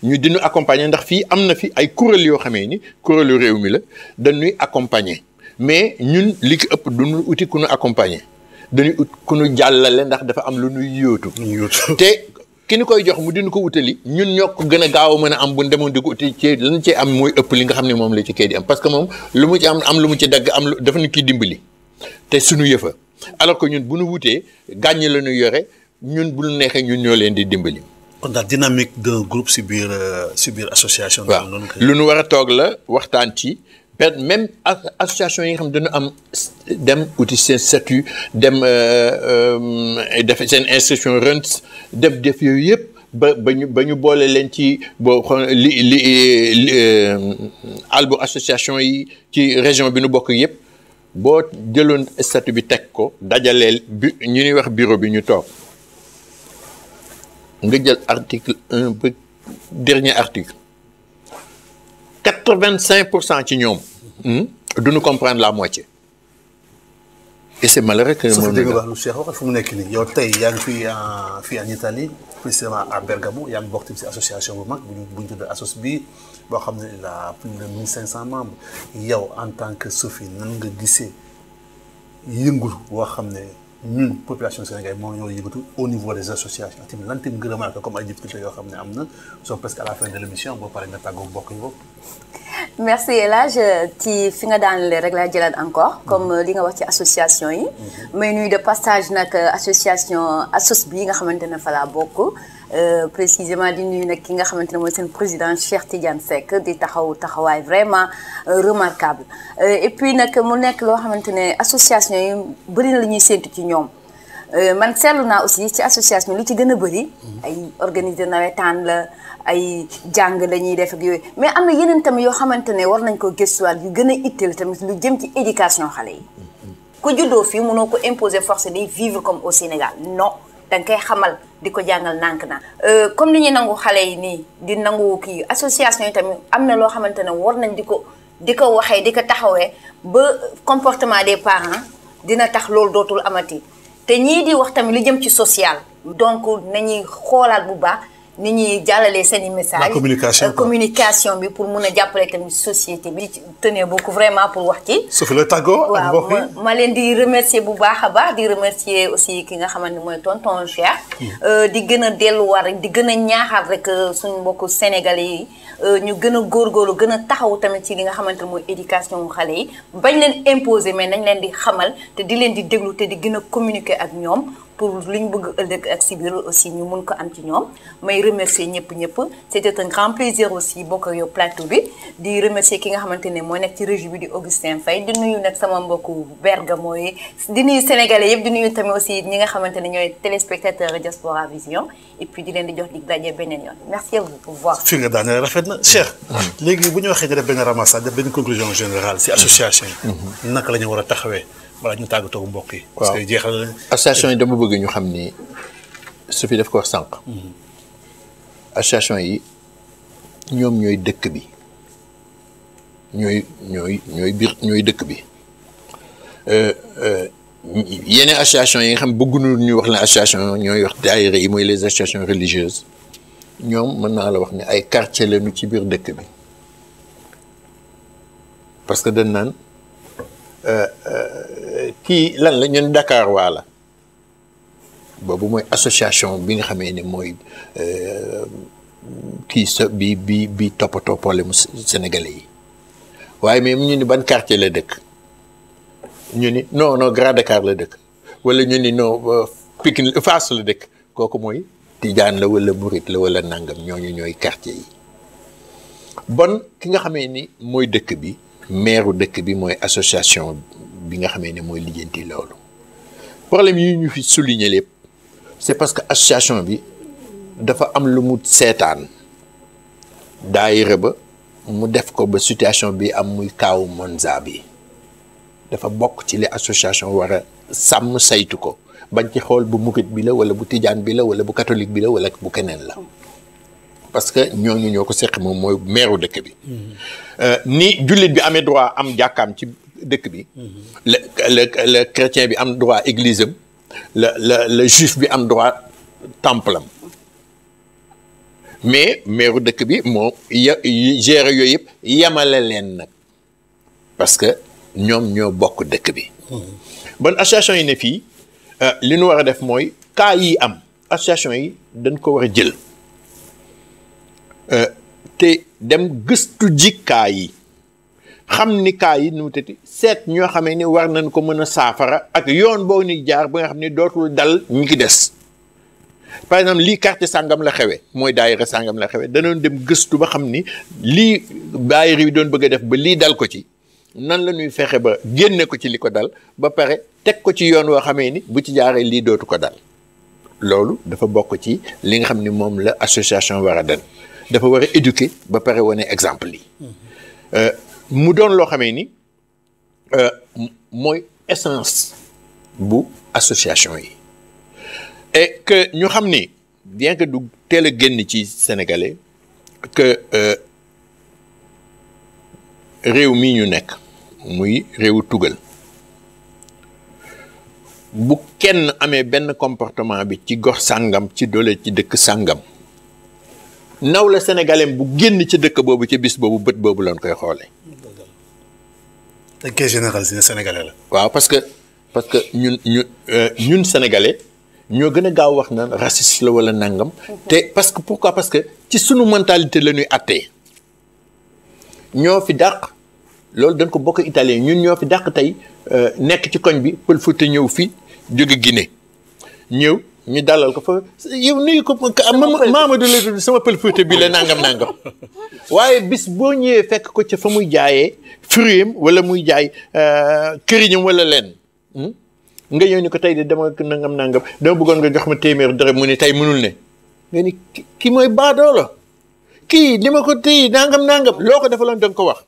ñu dinu accompagner ndax fii am na fi ay kuréel yoo xamee ni kuréelu réew mi la dañuy accompagner mais ñun li ki ëpp duñu uti ku ñu accompagner dañuy ut ku ñu jàllale ndax dafa am lu ñuy yóotu te ki ñu koy jox mu dina ko utali ñun ñoo ko gën a gaaw a mën a am bu demoon di ko uti ci lañ ci am mooy ëpp li nga xam ne moom la ci kay di am parce que moom lu mu ci am lu mu ci dagg am dafa ñu kiy dimbali te suñu yëfa alors que ñun bu ñu wutee gàññi la ñu yore ñun bu ñu neexee ñun ñoo leen di dimbali. kon daal dynamique d'un groupe si biir association. waaw lu ñu war a toog la waxtaan ci même association yi nga xam dañu am dem uti seen statut dem def seen inscription RENS def yooyu yëpp ba ñu boole leen ci boo xam li albu association yi ci région bi nu bokk yëpp. boo jëloon statut bi teg ko dajaleel bi ñu ñuy wax bureau bi ñu toog nga jël article 1 ba dernier article 85% ci ñoom duñu comprendre la moitié et c'est malheureux que moom la wax lu Cheikh wax fu mu nekk nii yow tey yaa ngi fii en Italie précisément à Bergamo yaa ngi bokk ci association bu mag bu ñu tudd ASOS bi boo xam ne il a plus de 1500 membres yow en tant que Sophie nan nga gisee yëngu boo xam ne ñun population sénégalaise moo ñoo yëngatu au niveau des associations tamit lan tamit nga remarqué comme ay difficultés yoo xam ne am na soo presque à la fin de l'émission boo paree nga tàggoo bokk yi boobu. merci El Hadj ci fi nga daanale rek laa jëlaat encore comme li nga wax ci association yi. may nuyu de passage nag association ASOS bi nga xamante ne fa laa bokk. précisément di nuyu nag ki nga xamante ne mooy seen président Cheikh Tidiane Seck di taxawaay vraiment remarquable et puis nag mu nekk loo xamante ne association yi bëri na la ñuy séntu ci ñoom man seetlu naa aussi ci association lu ci gën a bëri ay organiser nawetaan la ay jàng la ñuy def ak yooyu mais am na yeneen tamit yoo xamante ne war nañ ko gëstuwaat yu gën a itteel tamit lu jëm ci éducation xale yi ku juddoo fii mënoo ko imposer force de vivre comme au Sénégal non da nga koy xamal di ko jàngal nànk na comme ni ñuy nangu xale yi nii di nangu kii association yi tamit am na loo xamante ne war nañ di ko waxee di ko taxawee ba comportement des parents dina tax loolu dootul amati te ñii di wax tamit lu jëm ci social donc nañuy xoolaat bu baax ni ñuy jàllalee seen i message la communication communication bi pour mun a jàppale tamit société bi tenez beaucoup vraiment pour wax ci. su fi la tàggoo ak mbokk yi ma leen di remercier bu baax a baax di remercier aussi ki nga xamante ne mooy tonton Cheikh. di gën a delluwaat rek di gën a ñaaxaat rek suñu mbokku sénégalais yi ñu gën a góorgóorlu gën a taxaw tamit ci li nga xamante ne mooy éducation xale yi bañ leen imposer mais nañ leen di xamal te di leen di déglu te di gën a communiquer ak ñoom pour li ñu bëgg ëllëg ak si biir aussi ñu mun ko am ci ñoom may remercier ñëpp c'était un grand plaisir aussi bokk ak yow plateau bi di remercier ki nga xamante ne moo nekk ci régie bi di Augustin Faye di nuyu nag sama mbokku Bergamo yi di nuyu sénégalais yëpp di nuyu tamit aussi ñi nga xamante ne ñooy téléspectateurs Diaspora Vision et puis di leen di jox dig daje beneen yoon merci à vous pour voir. fi nga daanee rafet na Cheikh. léegi bu ñu waxee def benn ramassage def benn conclusion générale si association yi. naka la ñu war a taxawee. voilà ñu tàggatoo mbokk yi. parce que jeexal association yi dama bëgg ñu xam ni su fi def ko wax sànq. association yi ñoom ñooy dëkk bi ñooy dëkk bi yeneen association yi nga xam bëgguñu ñu wax la association ñooy wax daayira yi mooy les associations religieuses ñoom mën naa la wax ni ay quartier lañu ci biir dëkk bi parce que dañ naan. kii lan la ñun Dakar waa la boobu mooy association bi nga xamee ne mooy kii sa bi toppatoo problème sénégalais yi waaye mais ñu ni ban quartier la dëkk ñu ni non Grand Dakar la dëkk wala ñu ni non Pikine Fass la dëkk kooku mooy Tijaan la wala Murit la wala nangam ñooñu ñooy quartier yi bon ki nga xamee ni mooy dëkk bi maire dëkk bi mooy association bi nga xamee ne mooy lijjanti loolu problème yi ñu fi souligner lépp c'est parce que association bi dafa am lu mu seetaan daayira ba mu def ko ba situation bi am muy kaawu Monza bi dafa bokk ci li association war a sàmm saytu ko bañ ci xool bu murit bi la wala bu tijaan bi la wala bu catholique bi la wala bu keneen la parce que ñooñu ñoo ko seq moom mooy meeru dëkk bi ni jullit bi amee droit am jàkkaam ci dëkk bi le chrétien bi am droit église am le juif bi am droit temple am mais meeru dëkk bi moo gérer yooyu yëpp yemale leen nag parce que ñoom ñoo bokk dëkk bi bon association yi ne fii li ñu war a def mooy cas yi am association yi dañ ko war a jël te dem gëstu ji cas yi xam ni cas yi nu mu tëddee seet ñoo xamee ni war nañ ko mën a saafara ak yoon boo ni jaar ba nga xam ne dootul dal ñi ngi des par exemple lii quartier sàngam la xewe mooy daayira sàngam la xewe danoon dem gëstu ba xam ni lii daayira yi doon bëgg a def ba lii dal ko ci nan la ñuy fexe ba génne ko ci li ko dal ba pare teg ko ci yoon woo xamee ni bu ci jaaree lii dootu ko dal loolu dafa bokk ci li nga xam ni moom la association war a den dafa war a éduquer ba pare wane exemple yi mu doon loo xamee ni mooy essence bu association yi et que ñu xam ni bien que du teel a génn ci sénégalais que réew mii ñu nekk muy réewu tugal bu kenn amee benn comportement bi ci gox sàngam ci doole ci dëkk sàngam naw la sénégalais bu génn ci dëkk boobu ci bis boobu bët boobu lañ koy xoolee. dañ koy généraliser ne sénégalais la. waaw parce que ñun sénégalais ñoo gën a gaaw wax naan raciste la wala nangam. te parce que pourquoi parce que ci sunu mentalité la ñuy attee ñoo fi dàq loolu dañ ko bokk italien ñun ñoo fi dàq tey nekk ci koñ bi pël Fuuta ñëw fi jóge Guinée ñëw ñu dalal ko fa yow nuyu ko Mamadou la tudd sama pël Fuuta bi la nangam waaye bis boo ñëwee fekk ko ca fa muy jaayee fruitam wala muy jaay këriñam wala leen nga ñëw ni ko tey de dama nangam dama bëggoon nga jox ma téeméer dara mu ni tey mënul ne nga ni ki mooy baadoo la kii li ma ko téye nangam loo ko defaloon da nga ko wax.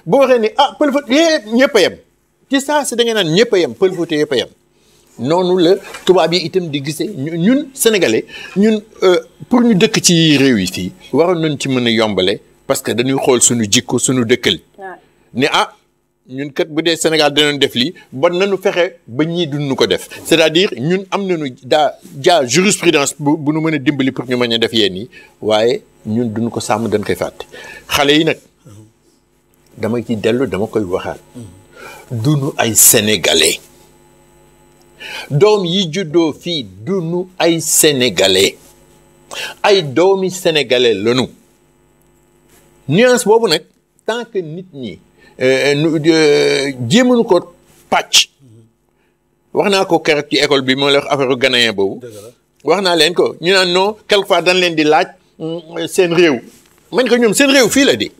bu waxee ni pël Fuuta ñëpp a yem ci saa si da ngeen naan ñëpp a yem pël Fuuta yëpp a yem noonu la tubaab yi itam di gisee ñun sénégalais ñun pour ñu dëkk ci réew yi fii waroon nañ ci mën a yombale parce que dañuy xool suñu jikko suñu dëkkal ni ñun kat bu dee Sénégal danañ def lii bon nañu fexe ba ñii duñu ko def c'est-à-dire ñun am nañu jaa jurisprudence bu nu mën a dimbali pour ñu mën a def yenn yi waaye ñun duñu ko sàmm dañ koy fàtte xale yi nag dama ci dellu dama koy waxaat duñu ay sénégalais doom yi juddoo fii duñu ay sénégalais ay doomi sénégalais lañu nuance boobu nag tant que nit ñi jéemanu ko pàcc wax naa ko keroog ci école bi moo la wax affaire ghanéen boobu wax naa leen ko ñu naan non quelquefois dañ leen di laaj seen réew man ko ñoom seen réew fii la di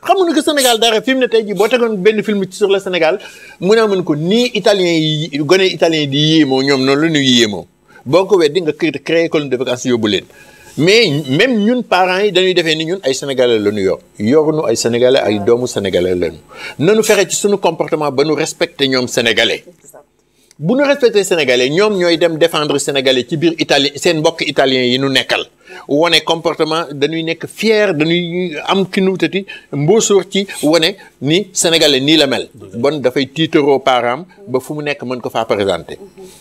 xamuñu ko Sénégal dara fi mu ne tey jii boo tegoon benn film sur le Sénégal mun naa mën ko nii italien yi gone italien di yéemoo ñoom noonu la ñuy yéemoo boo ko weddi nga créé colonie de vacances yóbbu leen mais même ñun parents yi dañuy defee ni ñun ay sénégalais la ñu yoruñu ay sénégalais ay doomu sénégalais lañu nanu fexe ci suñu comportement ba nu respecté ñoom sénégalais bu nu respecté sénégalais ñoom ñooy dem défendre sénégalais ci biir Italie seen mbokk italien yi nu nekkal wane comportement dañuy nekk fier dañuy am ki nu tati mbóosóor ci wane ni sénégalais nii la mel bon dafay tiitaroo parents ba fu mu nekk mën ko faa présenté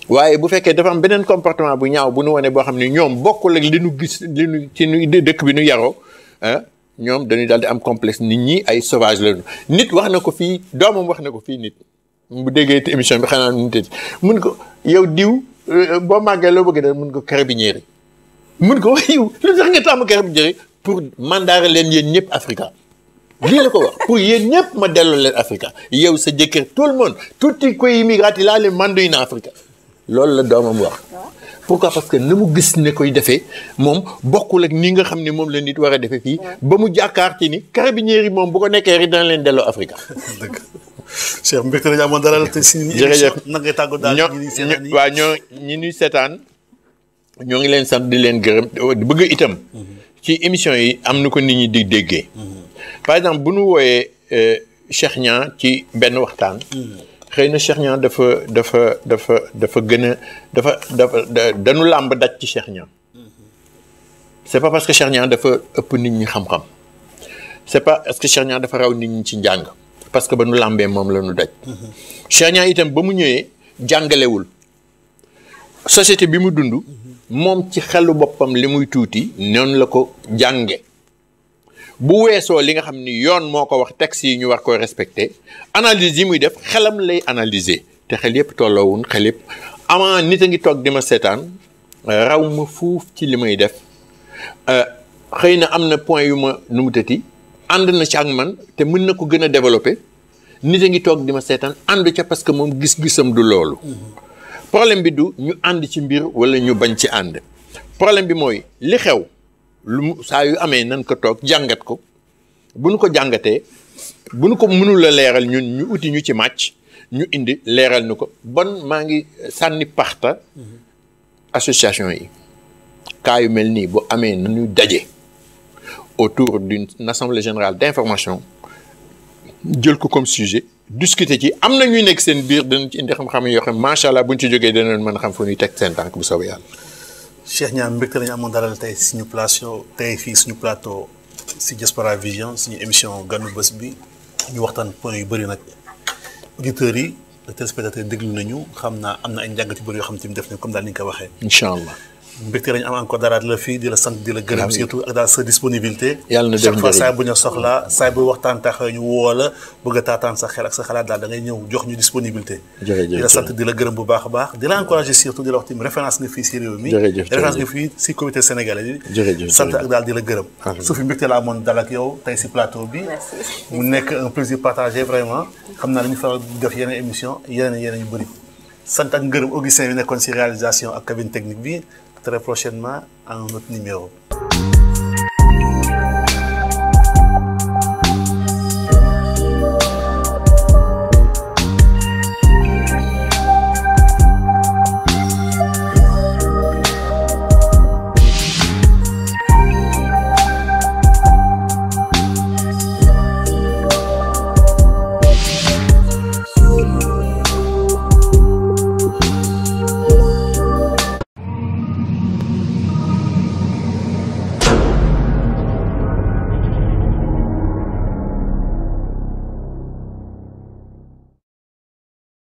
waaye bu fekkee dafa am beneen comportement bu ñaaw bu nu wane boo xam ne ñoom bokkul ak li nu gis li nu ci nu dëkk bi nu yaroo ñoom dañuy daal di am complexe nit ñi ay sauvage lañu nit wax na ko fii doomam wax na ko fii nit bu déggee émission bi xanaa nu tëdd mun ko yow diw boo màggee loo bëgg da mun ko carabinieri mun ko wax yow lu tax nga tàmm carabinieri pour mandaare leen yéen ñëpp Africa lii la ko wax pour yéen ñëpp ma delloo leen Africa yow sa jëkkër tout le monde tutti i pays immigrati laa leen mando in Africa loolu la doomam wax pourquoi parce que na mu gis ne koy defee moom bokkul ak ni nga xam ne moom la nit war a defee fii ba mu jàkkaar ci ni carabinieri moom bu ko nekkee rek dana leen delloo Africa Cheikh mbégte nañu amoon dalal te si jërëjëf nag ngay tàggoo daal waaw ñi ñuy seetaan ñoo ngi leen sant di leen gërëm bëgg itam ci émission yi am na ko nit ñi di déggee par exemple bu nu wooyee Cheikh Niang ci benn waxtaan xëy na Cheikh Niang dafa gën a dañu làmb daj ci Cheikh Niang c'est pas parce que Cheikh Niang dafa ëpp nit ñi xam-xam c'est pas parce que Cheikh Niang dafa raw nit ñi ci njàng parce que ba nu làmbee moom la ñu daj Cheikh Niang itam ba mu ñëwee jàngalewul société bi mu dund moom ci xelu boppam li muy tuuti noonu la ko jànge bu weesoo li nga xam ni yoon moo ko wax texte yi ñu war koy respecté analyse yi muy def xelam lay analyser te xel yëpp tolloowun xel yëpp ama nit a ngi toog di ma seetaan raw ma fuuf ci li may def xëy na am na point yu ma nu mu tëti ànd na ci ak man te mën na ko gën a développé nit a ngi toog di ma seetaan ànd ca parce que moom gis-gisam du loolu problème bi du ñu ànd ci mbir wala ñu bañ ci ànd problème bi mooy li xew lu mu saa yu amee nan ko toog jàngat ko bu nu ko jàngatee bu nu ko mënul a leeral ñun ñu uti ñu ci màcc ñu indi leeral nu ko bon maa ngi sànni parta association yi cas yu mel nii bu amee nañu daje autour d'une assemblée générale d'information jël ko comme sujet discuter ci am na ñuy nekk seen biir danañ ci indi xam-xam yoo xam macha allah buñ ci jógee danañ mën a xam fu ñuy teg seen tànk bu soobee yàlla. Cheikh Niang mbégte lañu amoon dalal tey suñu plateau tey fii suñu plateau si Diaspora Vision suñu émission ganu bés bi ñu waxtaan point yu bëri nag auditeurs yi téléspectateurs déglu nañu xam naa am na ay njàngat yu bëri yoo xam te ni def nañ comme daal ni nga ko waxee. incha allah. mbégte lañu am encore dara di la fii di la sant di la gërëm surtout ak daal sa disponibilité yàlla na chaque fois saa bu ñu soxla saa bu waxtaan tax ñu woo la bëgg a taataan sa xel ak sa xalaat daal da ngay ñëw jox ñu disponibilité di la sant di la gërëm bu baax a baax di la encouragé surtout di la wax tamit référence nga fii si réew mi référence nga fii si comité sénégalais yi sant ak daal di la gërëm su fi mbégte la amoon dal ak yow tey si plateau bi mu nekk un plaisir partagé vraiment xam naa dañu faral di def yeneen émission yeneen yu bëri sant ak ngërëm Augustin bi nekkoon si réalisation ak cabine technique bi très prochainement à un autre numéro.